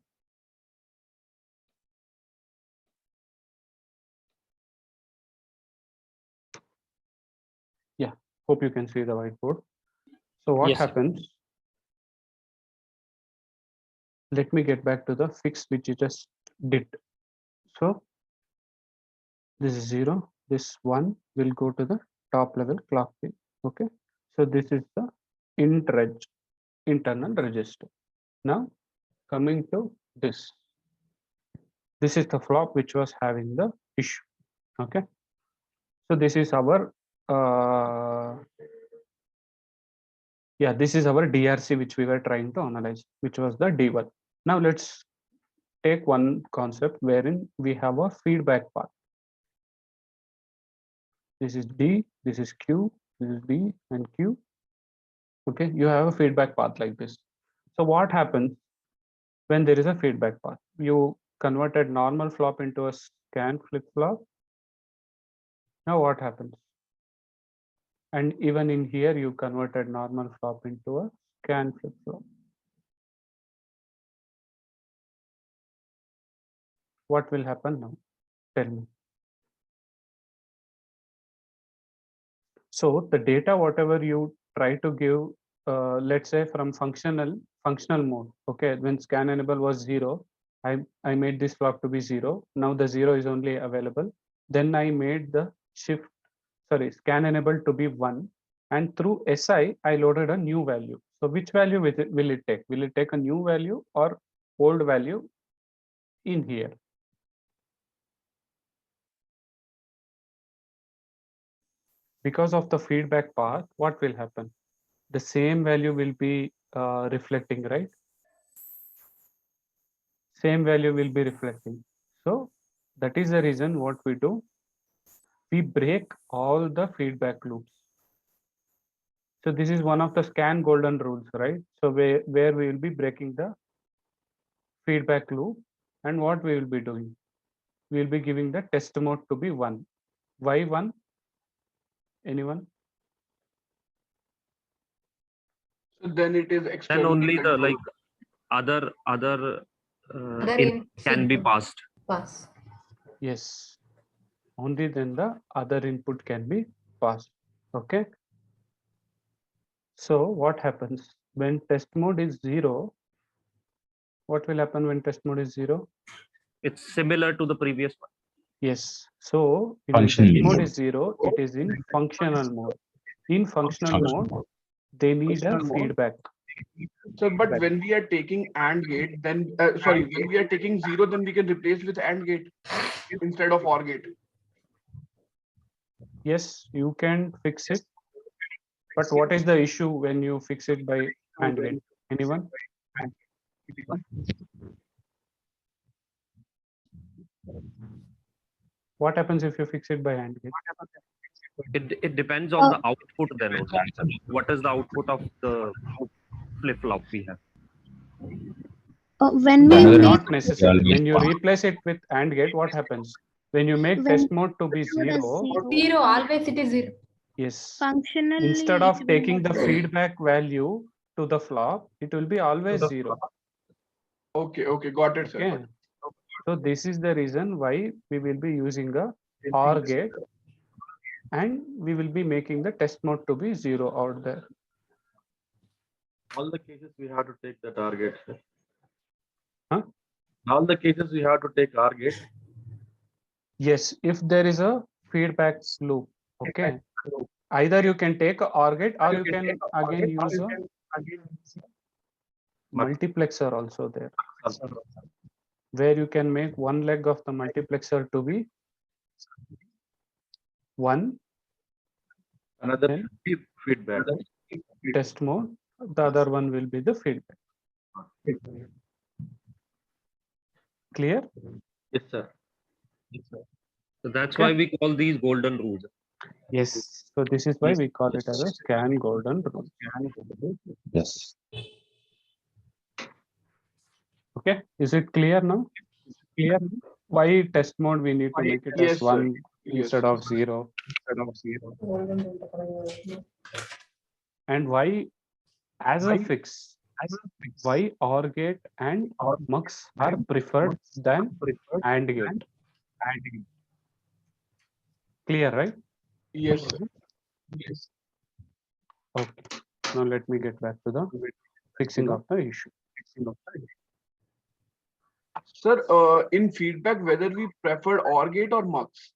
Yeah. Hope you can see the whiteboard. So what Yes, sir. happens? Let me get back to the fix which you just did. So this is 0, this 1 will go to the top level clock pin. Okay, so this is the internal register. Now coming to this is the flop which was having the issue. Okay, so this is our this is our DRC which we were trying to analyze, which was the D1. Now let's take one concept wherein we have a feedback path. This is D, this is Q, this is D and Q. Okay, you have a feedback path like this. So what happens when there is a feedback path? You converted normal flop into a scan flip-flop. Now what happens? And even in here, you converted normal flop into a scan flip-flop. What will happen now? Tell me. So the data, whatever you try to give, let's say from functional mode. Okay, when scan enable was 0, I made this flop to be 0. Now the 0 is only available. Then I made the scan enable to be 1, and through SI I loaded a new value. So which value will it take? Will it take a new value or old value in here? Because of the feedback path, what will happen? The same value will be reflecting, right? Same value will be reflecting. So that is the reason what we do. We break all the feedback loops. So this is one of the scan golden rules, right? So where we will be breaking the feedback loop, and what we will be doing? We will be giving the test mode to be 1. Why 1? Anyone? So then it is Then externally only the controlled. other Other in can be input passed. pass. Yes. Only then the other input can be passed. Okay. So what happens when test mode is 0? What will happen when test mode is 0? It's similar to the previous one. Yes. So in test Functional mode mode. is 0, it is in functional mode. In functional mode, they need a feedback. So, but when we are taking AND gate, then when we are taking 0, then we can replace with AND gate instead of OR gate. Yes, you can fix it. But what is the issue when you fix it by AND gate? Anyone? What happens if you fix it by AND gate? It depends on the output then only. What is the output of the flip-flop we have? When we Another make Not necessarily. always When you replace it with AND gate, what happens? When you make when test mode to be test mode as 0, 0, always it is 0. yes. functionally Instead it of will taking the not- feedback value to the flop, it will be always 0. Okay, got it, sir. Okay. So this is the reason why we will be using a OR gate, and we will be making the test mode to be 0 out there. All the cases we have to take the target. Huh? All the cases we have to take target. Yes, if there is a feedback loop, okay. Either you can take a OR gate, or you can again use a multiplexer also there, where you can make one leg of the multiplexer to be 1, Another then feedback. test mode, the other one will be the feedback. Clear? Yes, sir. So that's Okay. why we call these golden rules. Yes. So this is why we call it as a scan golden rule. Yes. Okay. Is it clear now? Clear? Why test mode we need to make it Yes, as sir. 1 Yes. instead of 0? And why as a fix, why OR gate and MUX are preferred than AND gate? Clear, right? Yes, sir. Okay. Now let me get back to the fixing of the issue. Sir, in feedback, whether we preferred OR gate or mux,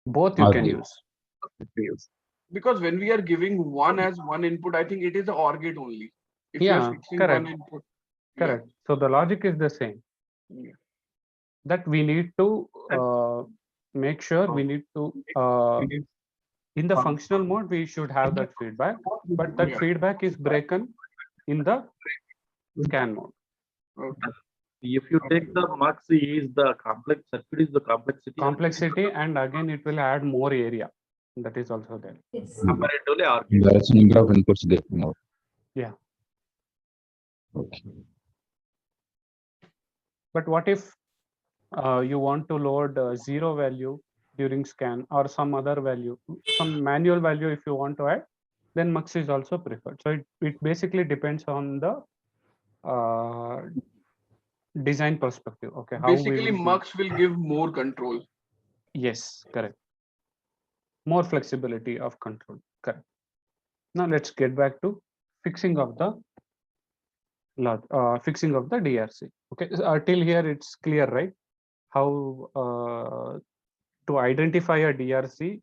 Both you can Okay. use. because when we are giving one as one input, I think it is the OR gate only. If we are Yeah, fixing correct. one input, yeah. Correct. So the logic is the same. Yeah. That we need to make sure we need to in the functional mode we should have that feedback, but that Yeah. feedback is broken in the scan mode. Okay. If you take the mux is the complex circuit is the complexity and Complexity, and again it will add more area. That is also there. Yes. comparatively argue. That's the number of inputs get more. Yeah. Okay. But what if you want to load zero value during scan or some other value, some manual value if you want to add, then mux is also preferred. So it basically depends on the design perspective. Okay, how we Basically, will mux will give more control. Yes, correct. More flexibility of control. Correct. Now let's get back to fixing of the fixing of the DRC. Okay, till here it's clear, right? How to identify a DRC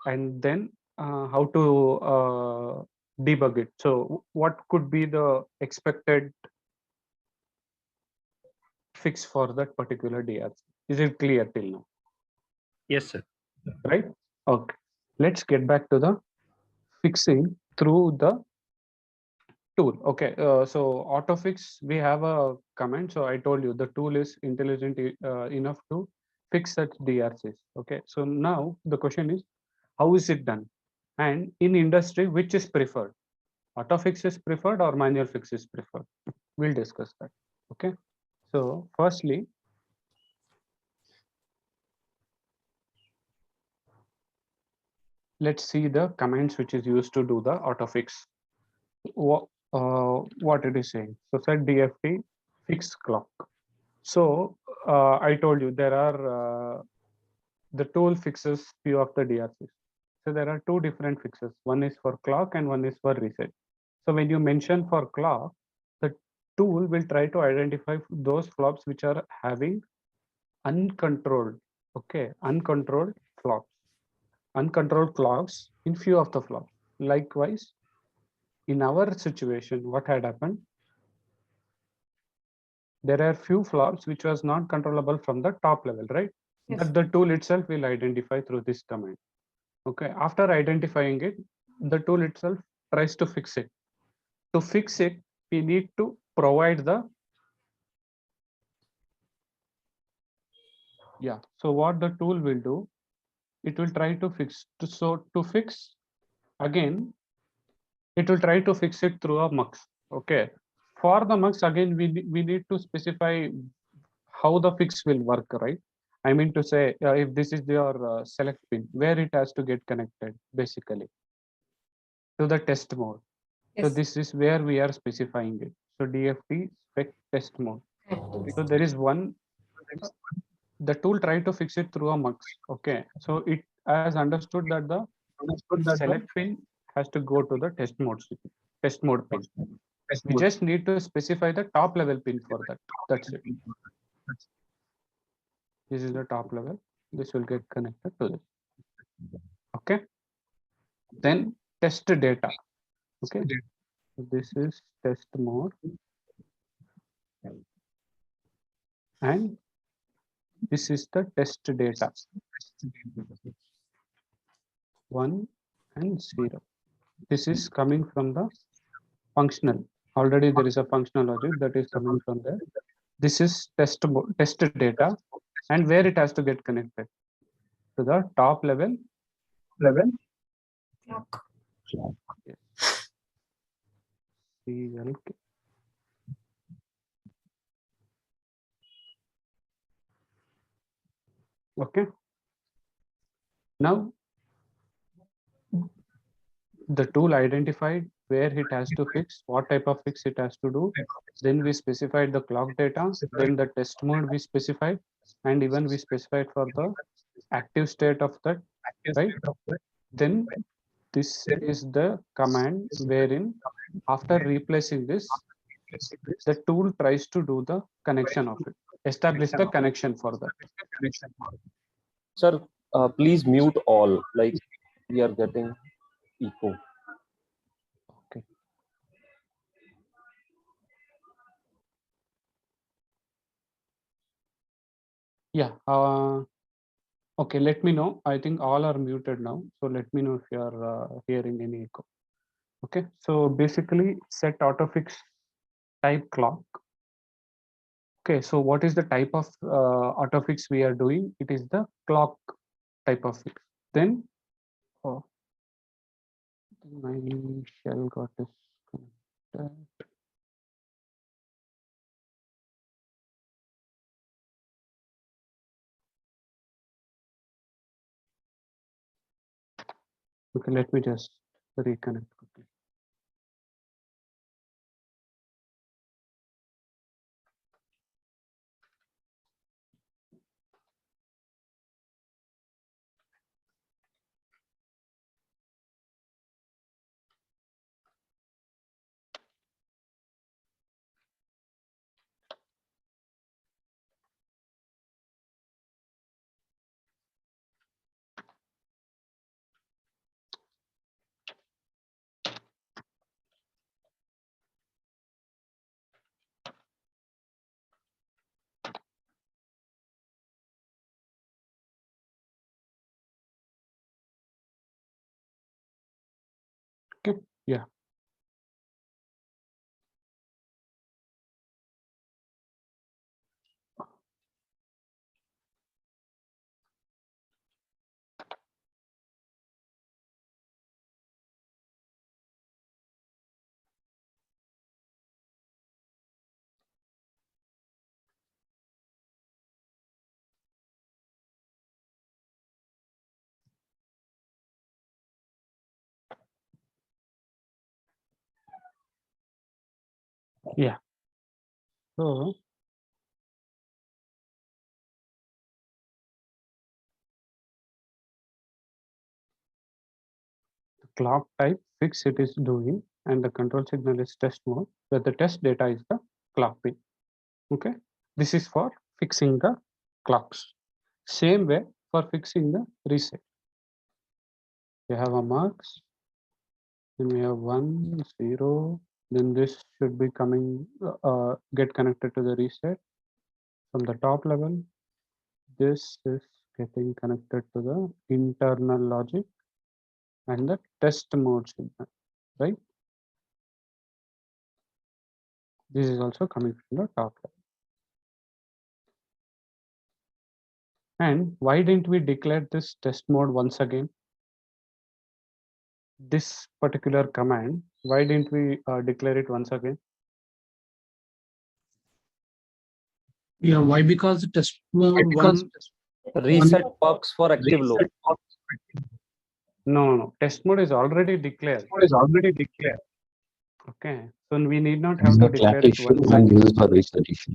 and then how to debug it. So what could be the expected fix for that particular DRC? Is it clear till now? Yes, sir. Right? Okay. Let's get back to the fixing through the tool. Okay. So autofix, we have a command. So I told you the tool is intelligent enough to fix such DRCs. Okay. So now the question is, how is it done? And in industry, which is preferred? Autofix is preferred or manual fix is preferred? We'll discuss that. Okay. So firstly, let's see the commands which is used to do the autofix. What it is saying. So set DFT fix clock. So I told you there are the tool fixes few of the DRCs. So there are two different fixes. One is for clock and one is for reset. So when you mention for clock, the tool will try to identify those flops which are having uncontrolled, okay, uncontrolled flops, uncontrolled clocks in few of the flops. Likewise, in our situation, what had happened? There are few flops which was not controllable from the top level, right? Yes. That the tool itself will identify through this command. Okay, after identifying it, the tool itself tries to fix it. To fix it, we need to provide the so what the tool will do, it will try to fix. So to fix, again, it will try to fix it through a mux. Okay, for the mux, again, we need to specify how the fix will work, right? I mean to say, if this is your select pin, where it has to get connected, basically, to the test mode. So Yes. this is where we are specifying it. So DFT spec test mode. So there is one, the tool tried to fix it through a mux. Okay, so it has understood that the select pin has to go to the test mode pin. We just need to specify the top level pin for that. That's it. This is the top level. This will get connected to this. Okay. Then test data. Okay. This is test mode. And this is the test data. 1 and 0. This is coming from the functional. Already there is a functional logic that is coming from there. This is test data and where it has to get connected to the top level Clock. yes. CLK. Okay. Now the tool identified where it has to fix, what type of fix it has to do. Then we specified the clock data, then the test mode we specified, and even we specified for the active state of that, right? Then this is the command wherein after replacing this, the tool tries to do the connection of it, establish the connection for that. Sir, please mute all, like we are getting echo. Okay. Yeah. Okay, let me know. I think all are muted now. So let me know if you are hearing any echo. Okay, so basically set autofix type clock. Okay, so what is the type of autofix we are doing? It is the clock type of fix. Then, oh, my shell got disconnected. Okay, let me just reconnect quickly. Okay, yeah. Yeah. So the clock type fix it is doing, and the control signal is test mode, where the test data is the clock pin. Okay, this is for fixing the clocks. Same way for fixing the reset. We have a marks, then we have 1, 0, then this should be coming, get connected to the reset from the top level. This is getting connected to the internal logic and the test mode signal, right? This is also coming from the top level. And why didn't we declare this test mode once again? This particular command, why didn't we declare it once again? Yeah, why? Because the test mode one Reset works for active loop. No, test mode is already declared. Okay, so we need not This have is to the declare clock it issue once and again. this is for reset issue.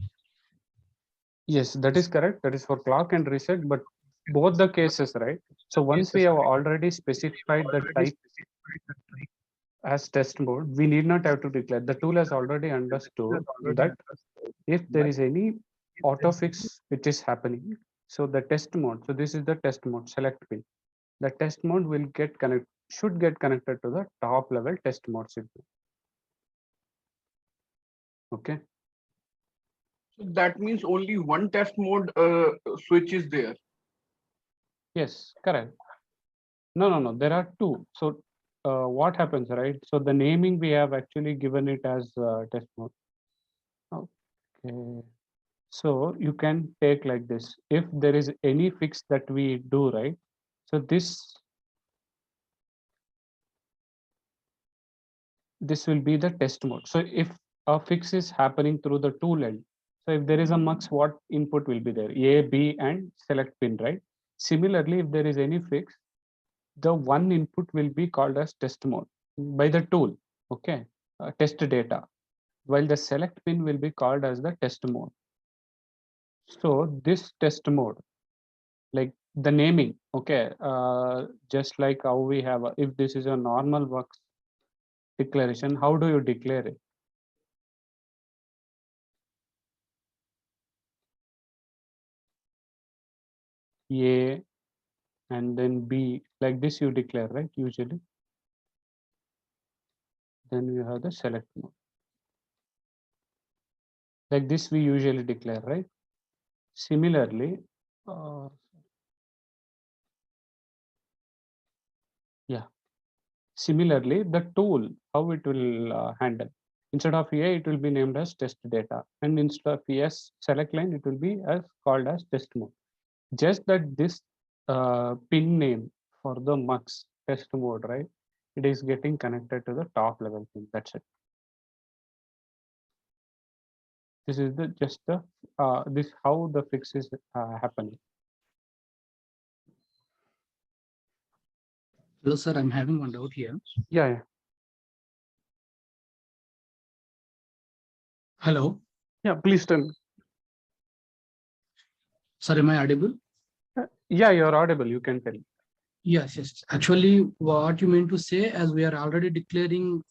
Yes, that is correct. That is for clock and reset, but both the cases, right? So once we have already specified the type as test mode, we need not have to declare. The tool has already understood that if there is any auto fix which is happening, so the test mode, so this is the test mode, select pin. The test mode will should get connected to the top level test mode signal. Okay. So that means only one test mode switch is there. Yes, correct. No. There are two. So what happens, right? So the naming we have actually given it as test mode. Okay. So you can take like this. If there is any fix that we do, right? So this will be the test mode. So if a fix is happening through the tool end, so if there is a mux, what input will be there? A, B, and select pin, right? Similarly, if there is any fix, the one input will be called as test mode by the tool. Okay, test data, while the select pin will be called as the test mode. So this test mode, like the naming, okay, just like how we have, if this is a normal works declaration, how do you declare it? A and then B, like this you declare, right? Usually. Then you have the select mode. Like this we usually declare, right? Similarly, yeah. Similarly, the tool, how it will handle. Instead of A, it will be named as test data. And instead of yes select line, it will be as called as test mode. Just that this pin name for the mux test mode, right? It is getting connected to the top level pin. That's it. This is the just the this how the fix is happening. Hello, sir. I'm having one doubt here. Yeah. Hello. Yeah, please tell me. Sir, am I audible? Yeah, you're audible. You can tell. Yes, yes. Actually, what you mean to say, as we are already declaring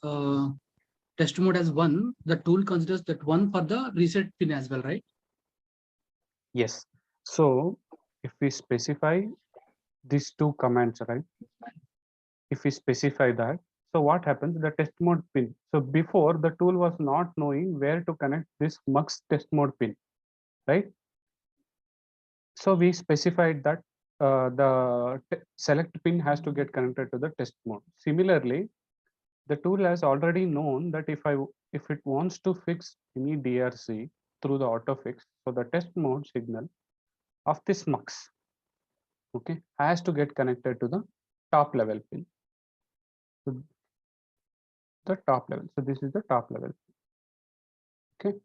test mode as 1, the tool considers that 1 for the reset pin as well, right? Yes. So if we specify these two commands, right? If we specify that, so what happens? The test mode pin. So before the tool was not knowing where to connect this mux test mode pin, right? So we specified that the select pin has to get connected to the test mode. Similarly, the tool has already known that if it wants to fix any DRC through the auto fix, so the test mode signal of this mux, okay, has to get connected to the top level pin. So the top level. So this is the top level. Okay.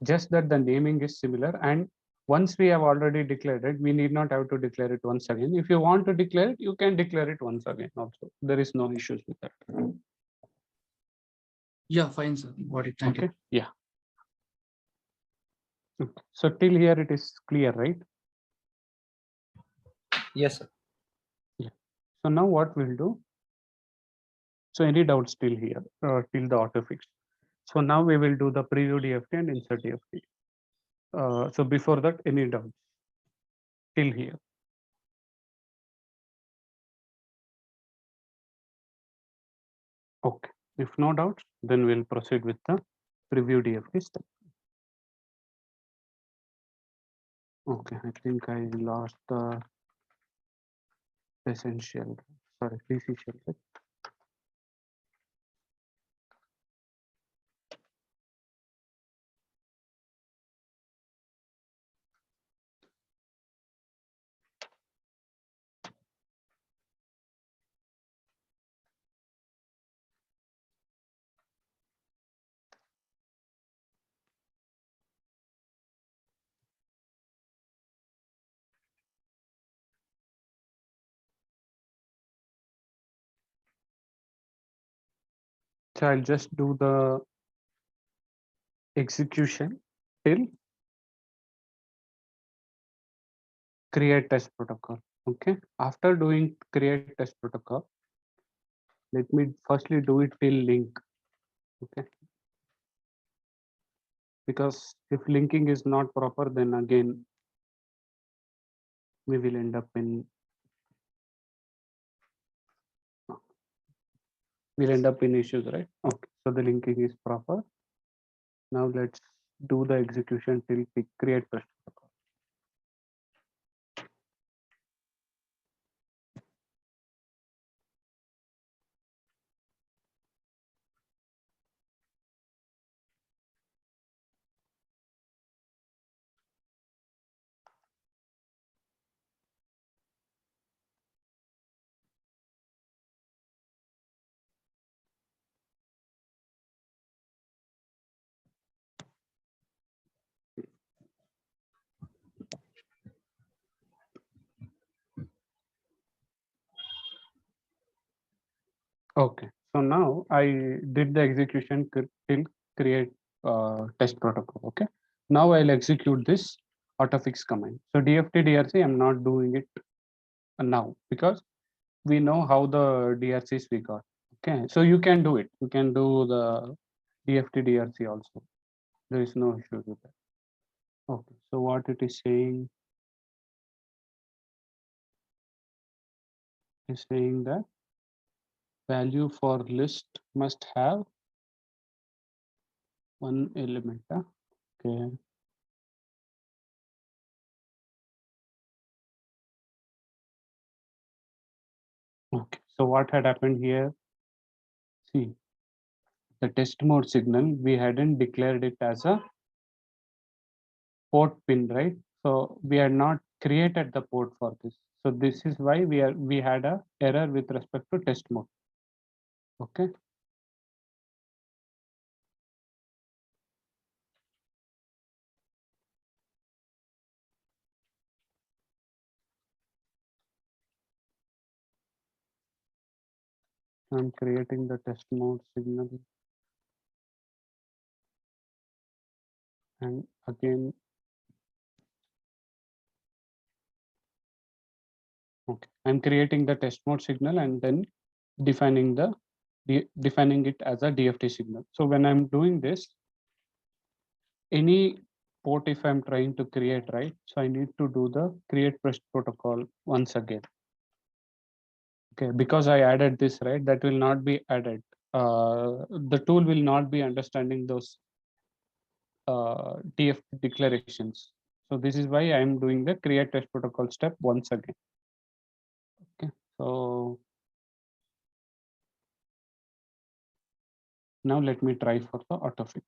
Just that the naming is similar, and once we have already declared it, we need not have to declare it once again. If you want to declare it, you can declare it once again also. There is no issues with that. Yeah, fine, sir. Got it. Thank you. Yeah. Okay. So till here it is clear, right? Yes, sir. Yeah. So now what we'll do? So any doubts till here, till the auto fix. So now we will do the preview DFT and insert DFT. So before that, any doubts till here? Okay. If no doubts, then we'll proceed with the preview DFT step. Okay, I think I lost the essential, sorry, essential. So I'll just do the execution till create test protocol. Okay. After doing create test protocol, let me firstly do it till link. Okay. Because if linking is not proper, then again we will end up in issues, right? Okay. So the linking is proper. Now let's do the execution till create test protocol. Okay, so now I did the execution till create test protocol. Okay, now I'll execute this autofix command. So DFT DRC, I'm not doing it now because we know how the DRCs we got. Okay, so you can do it. You can do the DFT DRC also. There is no issue with that. Okay, so what it is saying is saying that value for list must have one element. Okay. Okay, so what had happened here? See, the test mode signal, we hadn't declared it as a port pin, right? So we had not created the port for this. So this is why we had a error with respect to test mode. Okay. I'm creating the test mode signal. And again, okay, I'm creating the test mode signal and then defining defining it as a DFT signal. So when I'm doing this, any port if I'm trying to create, right? So I need to do the create press protocol once again. Okay, because I added this, right? That will not be added. The tool will not be understanding those TF declarations. So this is why I'm doing the create test protocol step once again. Okay, so now let me try for the autofix.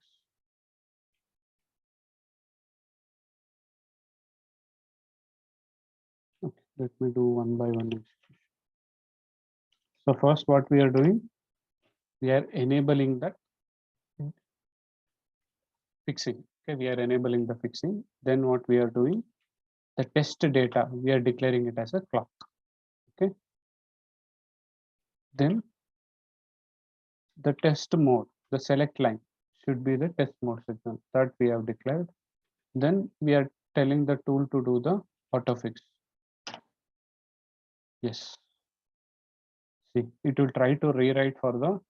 Okay, let me do one by one. So first what we are doing, we are enabling that fixing. Okay, we are enabling the fixing. Then what we are doing, the test data, we are declaring it as a clock. Okay. Then the test mode, the select line should be the test mode signal that we have declared. Then we are telling the tool to do the autofix. Yes. See, it will try to rewrite for the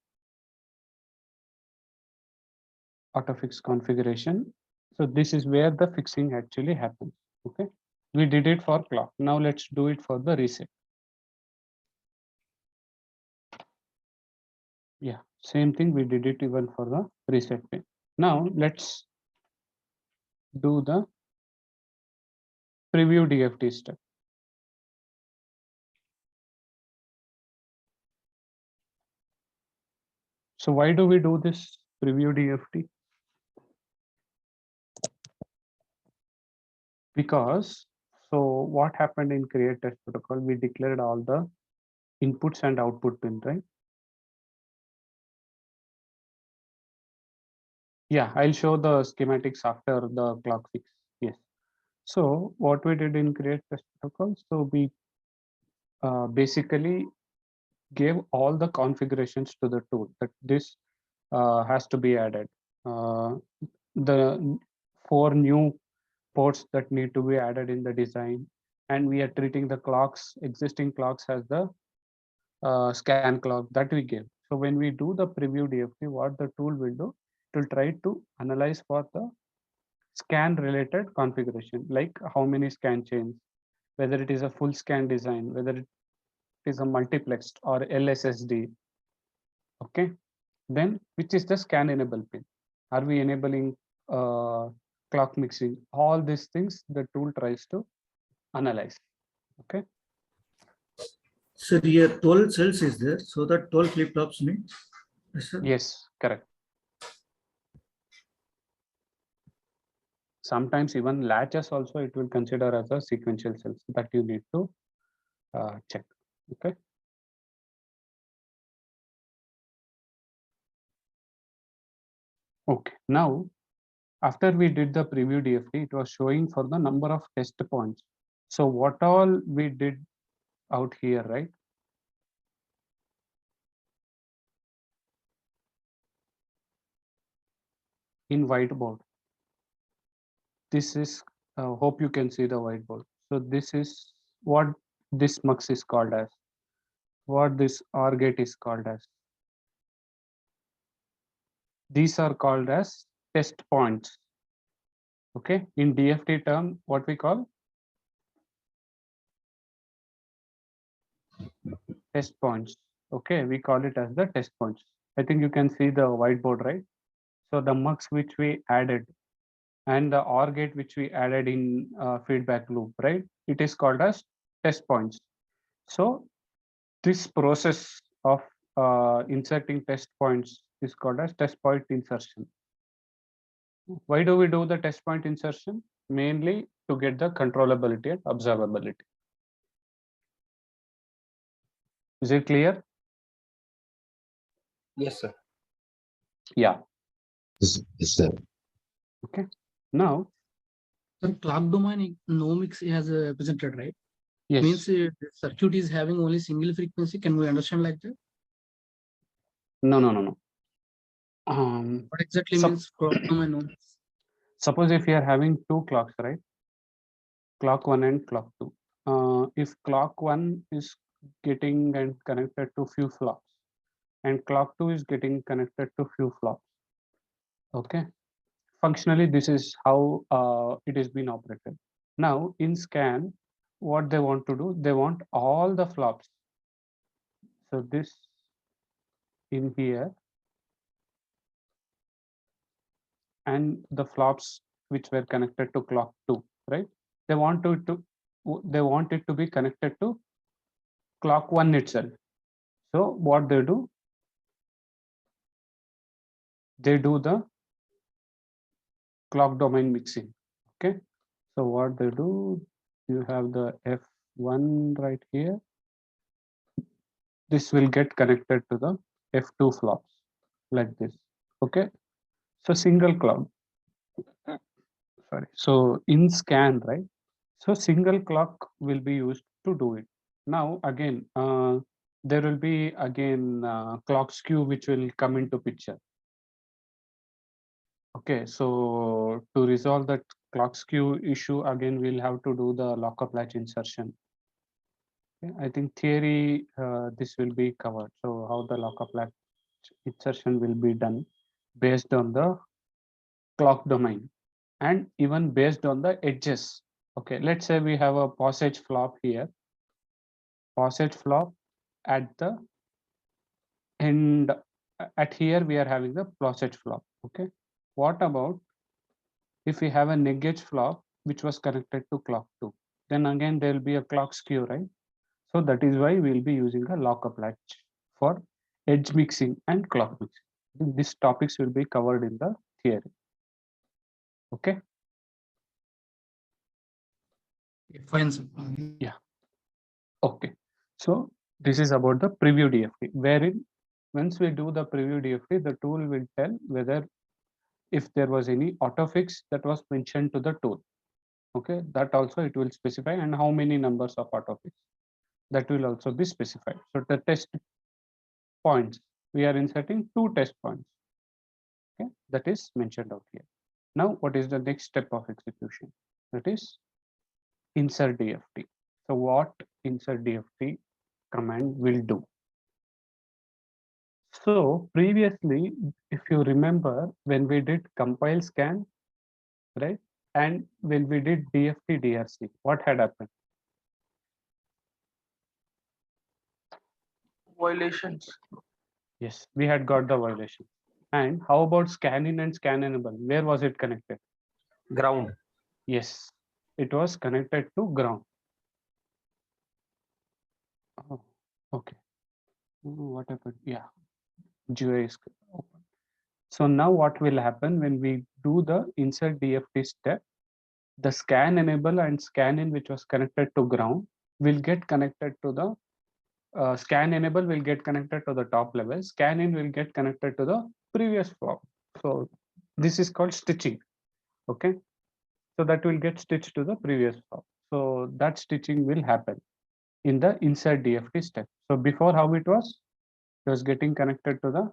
autofix configuration. So this is where the fixing actually happens. Okay. We did it for clock. Now let's do it for the reset. Yeah, same thing. We did it even for the reset pin. Now let's do the preview DFT step. So why do we do this preview DFT? Because so what happened in create test protocol, we declared all the inputs and output pin, right? Yeah, I'll show the schematics after the clock fix. Yes. So what we did in create test protocol, so we basically gave all the configurations to the tool that this has to be added. The 4 new ports that need to be added in the design, and we are treating the clocks, existing clocks as the scan clock that we give. So when we do the preview DFT, what the tool will do, it will try to analyze for the scan related configuration, like how many scan chains, whether it is a full scan design, whether it is a multiplexed or LSSD. Okay, then which is the scan enable pin? Are we enabling clock mixing? All these things the tool tries to analyze. Okay. So here 12 cells is there, so that 12 flip-flops means? Yes, sir. Yes, correct. Sometimes even latches also it will consider as a sequential cells that you need to check. Okay. Okay. Now, after we did the preview DFT, it was showing for the number of test points. So what all we did out here, right? In whiteboard, this is Hope you can see the whiteboard. So this is what this mux is called as, what this OR gate is called as. These are called as test points. Okay, in DFT term, what we call test points. Okay, we call it as the test points. I think you can see the whiteboard, right? So the mux which we added and the OR gate which we added in feedback loop, right? It is called as test points. So this process of inserting test points is called as test point insertion. Why do we do the test point insertion? Mainly to get the controllability and observability. Is it clear? Yes, sir. Yeah. Yes, sir. Okay. Now, The clock domain no mix has presented, right? yes. Means the circuit is having only single frequency. Can we understand like that? No. What exactly means clock domain no mix? Suppose if you are having two clocks, right? Clock 1 and clock 2. If clock 1 is getting and connected to few flops and clock 2 is getting connected to few flops. Okay. Functionally, this is how it is being operated. Now in scan, what they want to do, they want all the flops. So this in here and the flops which were connected to clock 2, right? They want it to be connected to clock 1 itself. So what they do the clock domain mixing. Okay, so what they do, you have the F1 right here. This will get connected to the F2 flops like this. Okay, so single clock, sorry, so in scan, right? So single clock will be used to do it. Now again, there will be again clock skew which will come into picture. Okay, so to resolve that clock skew issue, again we'll have to do the lockup latch insertion. Okay, I think theory this will be covered. So how the lockup latch insertion will be done based on the clock domain and even based on the edges. Okay, let's say we have a passage flop here, passage flop at the end, at here we are having the passage flop. Okay, what about if we have a negate flop which was connected to clock 2, then again there will be a clock skew, right? So that is why we will be using a lockup latch for edge mixing and clock mixing. These topics will be covered in the theory. Okay. Fine, sir. Yeah. Okay. So this is about the preview DFT, wherein once we do the preview DFT, the tool will tell whether if there was any autofix that was mentioned to the tool. Okay, that also it will specify, and how many numbers of autofix that will also be specified. So the test points, we are inserting 2 test points. Okay, that is mentioned out here. Now, what is the next step of execution? That is insert DFT. So what insert DFT command will do? So previously, if you remember, when we did compile scan, right? And when we did DFT DRC, what had happened? Violations. Yes, we had got the violation. And how about scan in and scan enable? Where was it connected? Ground. Yes, it was connected to ground. Oh, okay. What happened? Yeah, GUI is open. So now what will happen when we do the insert DFT step? The scan enable and scan in which was connected to ground will get connected to the scan enable will get connected to the top level. Scan in will get connected to the previous flop. So this is called stitching. Okay. So that will get stitched to the previous flop. So that stitching will happen in the insert DFT step. So before how it was getting connected to the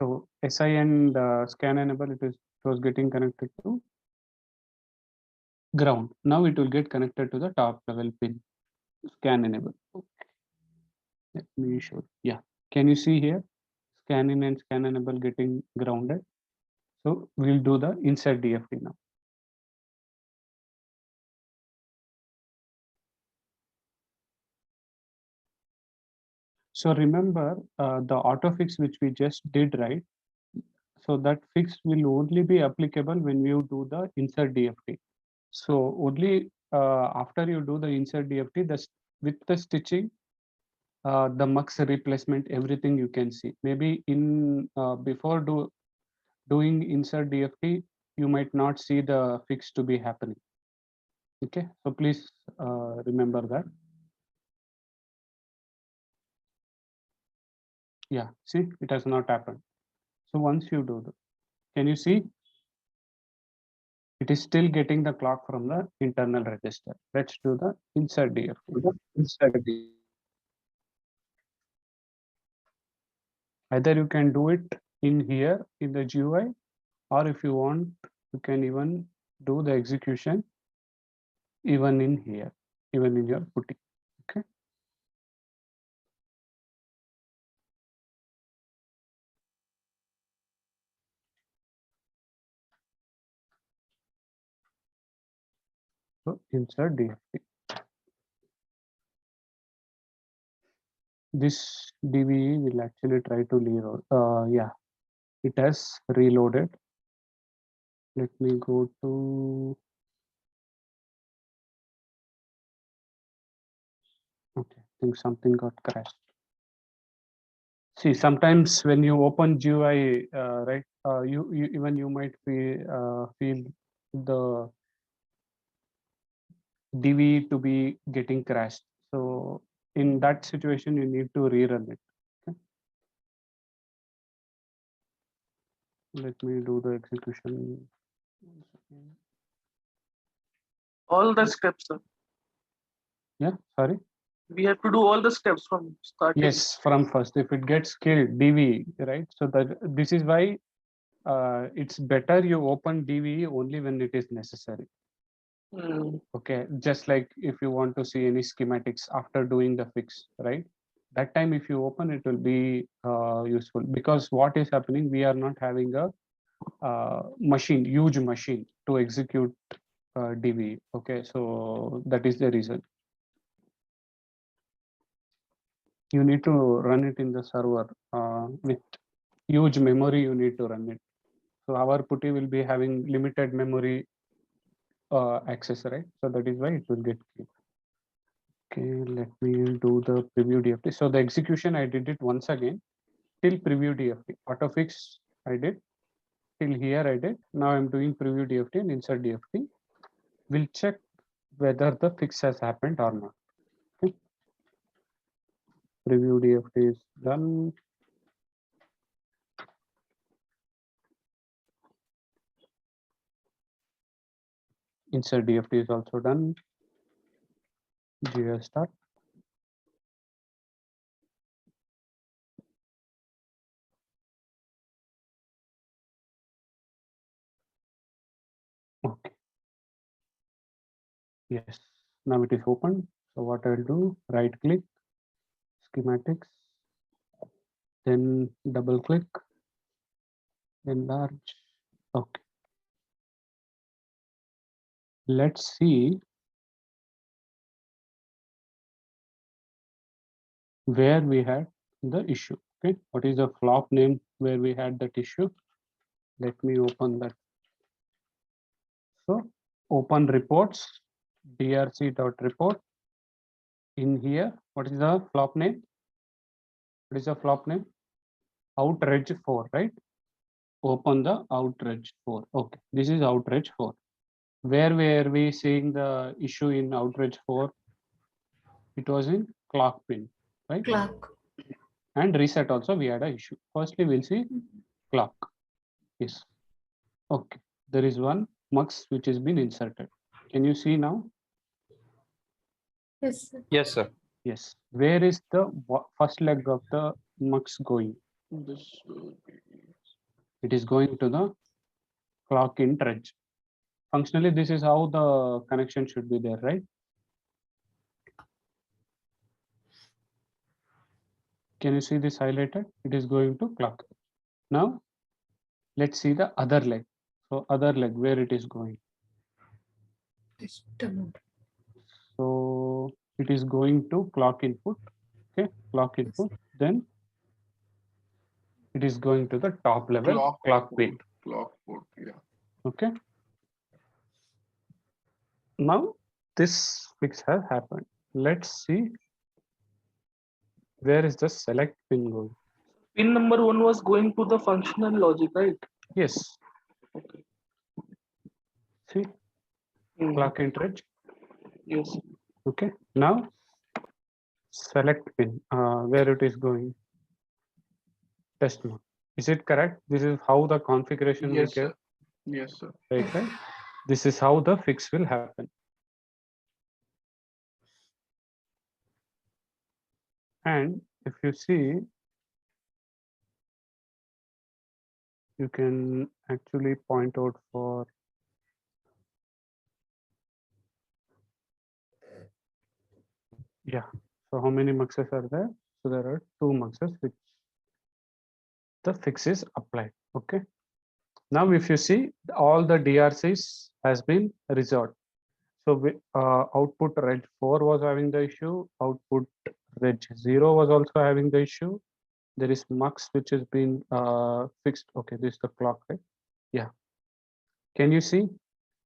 So SI and scan enable, it was getting connected to ground. Now it will get connected to the top level pin, scan enable. Let me show. Yeah, can you see here? Scan in and scan enable getting grounded. So we'll do the insert DFT now. So remember the auto fix which we just did, right? So that fix will only be applicable when you do the insert DFT. So only after you do the insert DFT, with the stitching, the mux replacement, everything you can see. Maybe in before doing insert DFT, you might not see the fix to be happening. Okay, so please remember that. Yeah, see, it has not happened. So once you do the, can you see? It is still getting the clock from the internal register. Let's do the insert DFT. Either you can do it in here in the GUI, or if you want, you can even do the execution even in here, even in your putty. Okay. So insert DFT. This DVE will actually try to reload. Yeah, it has reloaded. Let me go to. Okay, I think something got crashed. See, sometimes when you open GUI, right, you even you might feel the DV to be getting crashed. So in that situation, you need to rerun it. Okay. Let me do the execution. All the steps, sir. Yeah, sorry. We have to do all the steps from starting. Yes, from first. If it gets killed, DV, right? So that this is why it's better you open DV only when it is necessary. Okay, just like if you want to see any schematics after doing the fix, right? That time if you open, it will be useful, because what is happening, we are not having a machine, huge machine to execute DV. Okay, so that is the reason. You need to run it in the server with huge memory. You need to run it. So our putty will be having limited memory access, right? So that is why it will get killed. Okay, let me do the preview DFT. So the execution, I did it once again till preview DFT. Auto fix I did till here I did. Now I'm doing preview DFT and insert DFT. We'll check whether the fix has happened or not. Okay. Preview DFT is done. Insert DFT is also done. GUI start. Okay. Yes, now it is open. So what I'll do, right click, schematics, then double click, enlarge. Okay. Let's see where we had the issue. Okay, what is the flop name where we had that issue? Let me open that. So open reports, drc.report. In here, what is the flop name? What is the flop name? Outrage 4, right? Open the outrage 4. Okay, this is outrage 4. Where were we seeing the issue in outrage 4? It was in clock pin, right? Clock. And reset also we had an issue. Firstly, we'll see clock. Yes. Okay. There is one mux which has been inserted. Can you see now? Yes, sir. Yes, sir. Yes. Where is the first leg of the mux going? This will be It is going to the clock in edge. Functionally, this is how the connection should be there, right? Can you see this highlighted? It is going to clock. Now, let's see the other leg. So other leg, where it is going. So it is going to clock input. Okay, clock input. Then it is going to the top level clock pin. Clock port, yeah. Okay. Now this fix has happened. Let's see where is the select pin going. Pin number 1 was going to the functional logic, right? Yes. Okay. See, clock entry. Yes. Okay. Now select pin where it is going. Test mode. Is it correct? This is how the configuration Yes, we get. sir. Yes, sir. Right. This is how the fix will happen. And if you see, you can actually point out for so how many muxes are there? So there are 2 muxes which the fix is applied. Okay. Now if you see, all the DRCs has been resolved. So output reg 4 was having the issue, output reg 0 was also having the issue. There is mux which has been fixed. Okay, this is the clock, right? Yeah. Can you see?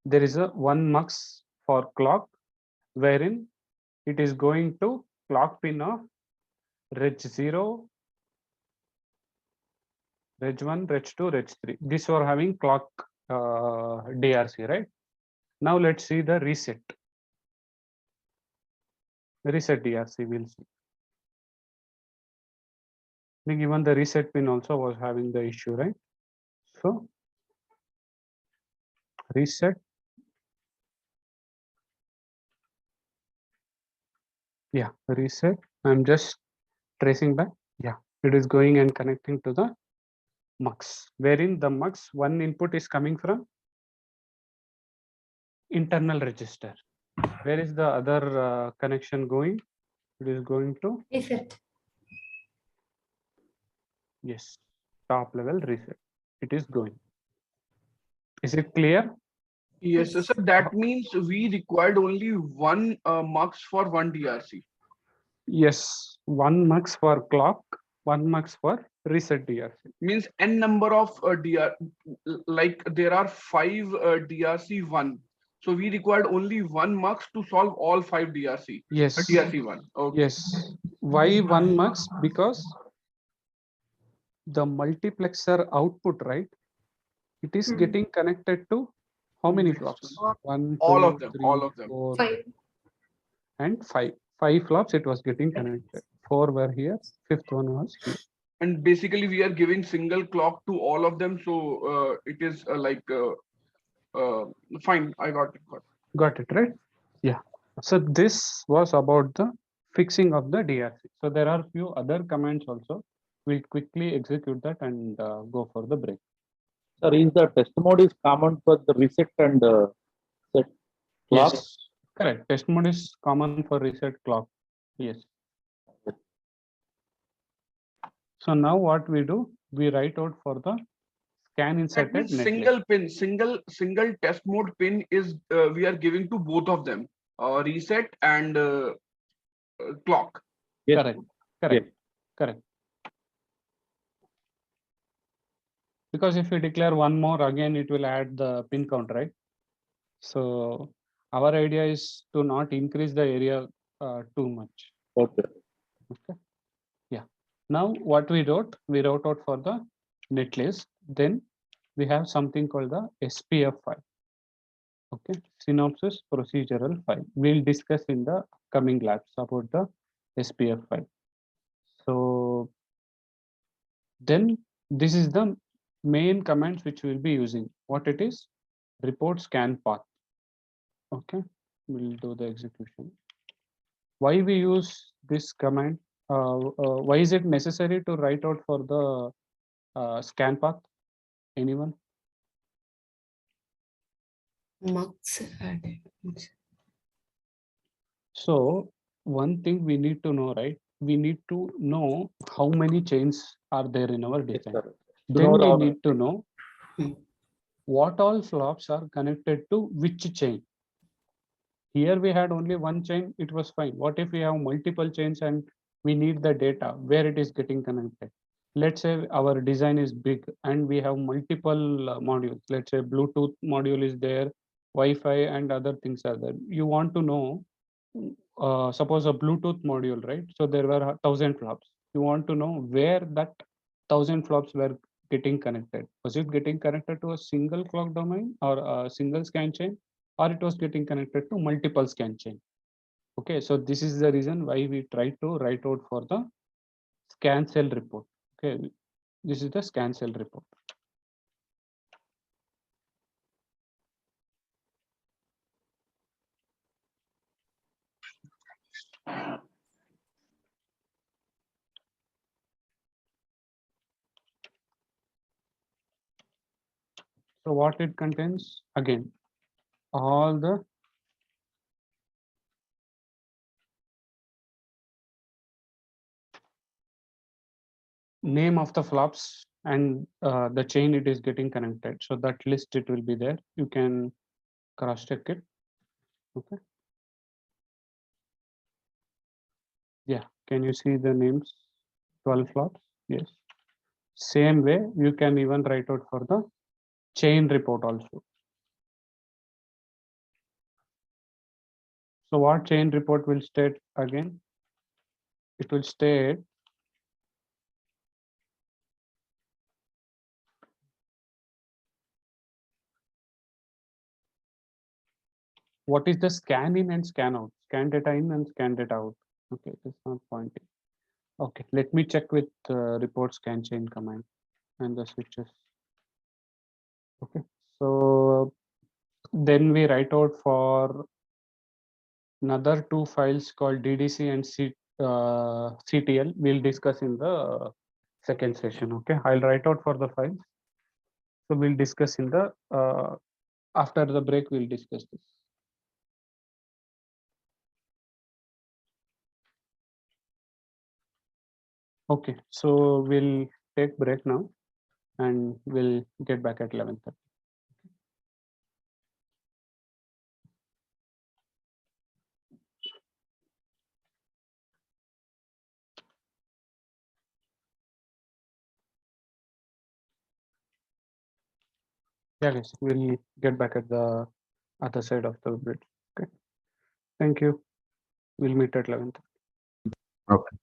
There is a one mux for clock wherein it is going to clock pin of reg 0, reg 1, reg 2, reg 3. These were having clock DRC, right? Now let's see the reset. Reset DRC, we'll see. I think even the reset pin also was having the issue, right? So reset. Yeah, reset. I'm just tracing back. Yeah, it is going and connecting to the mux, wherein the mux one input is coming from internal register. Where is the other connection going? It is going to reset. Yes, top level reset. It is going. Is it clear? Yes, sir. So that means we required only one mux for one DRC. Yes, one mux for clock, one mux for reset DRC. Means n number of like there are 5 DRC1. So we required only one mux to solve all 5 DRC. Yes. DRC1. Okay. Yes. Why one mux? Because the multiplexer output, right? It is getting connected to how many flops? 1, 2, all of them. 3, All of them. 4, 5. and 5. 5 flops it was getting connected. 4 were here. 5th one was here. And basically we are giving single clock to all of them. So it is fine. I got it. Got it, right? Yeah. So this was about the fixing of the DRC. So there are few other commands also. We'll quickly execute that and go for the break. Sir, is the test mode is common for the reset and set clock? Yes, correct. Test mode is common for reset clock. Yes. So now what we do, we write out for the scan That inserted means netlist. single pin, single test mode pin is we are giving to both of them, reset and clock. Yes. Correct. Correct. Yes. Correct. Because if we declare one more, again it will add the pin count, right? So our idea is to not increase the area too much. Okay. Okay. Yeah. Now what we wrote out for the netlist. Then we have something called the SPF file. Okay, synopsis procedural file. We'll discuss in the coming labs about the SPF file. So then this is the main commands which we'll be using. What it is? Report scan path. Okay, we'll do the execution. Why we use this command? Why is it necessary to write out for the scan path? Anyone? Mux added. So one thing we need to know, right? We need to know how many chains are there in our Yes, design. sir. Then Know we our- need to know what all flops are connected to which chain. Here we had only one chain, it was fine. What if we have multiple chains and we need the data where it is getting connected? Let's say our design is big and we have multiple modules. Let's say Bluetooth module is there, Wi-Fi and other things are there. You want to know, suppose a Bluetooth module, right? So there were 1,000 flops. You want to know where that 1,000 flops were getting connected. Was it getting connected to a single clock domain or a single scan chain, or it was getting connected to multiple scan chain? Okay, so this is the reason why we try to write out for the scan cell report. Okay, this is the scan cell report. So what it contains? Again, all the name of the flops and the chain it is getting connected. So that list it will be there. You can cross check it. Okay. Yeah. Can you see the names? 12 flops. Yes. Same way you can even write out for the chain report also. So what chain report will state again? It will state what is the scan in and scan out, scan data in and scan data out. Okay, it's not pointing. Okay, let me check with report scan chain command and the switches. Okay, so then we write out for another two files called DDC and CTL. We'll discuss in the second session. Okay, I'll write out for the files. So we'll discuss in the after the break. We'll discuss this. Okay, so we'll take break now and we'll get back at 11:30. Yeah, guys, we'll get back at the other side of the bridge. Okay. Thank you. We'll meet at 11:30. Okay.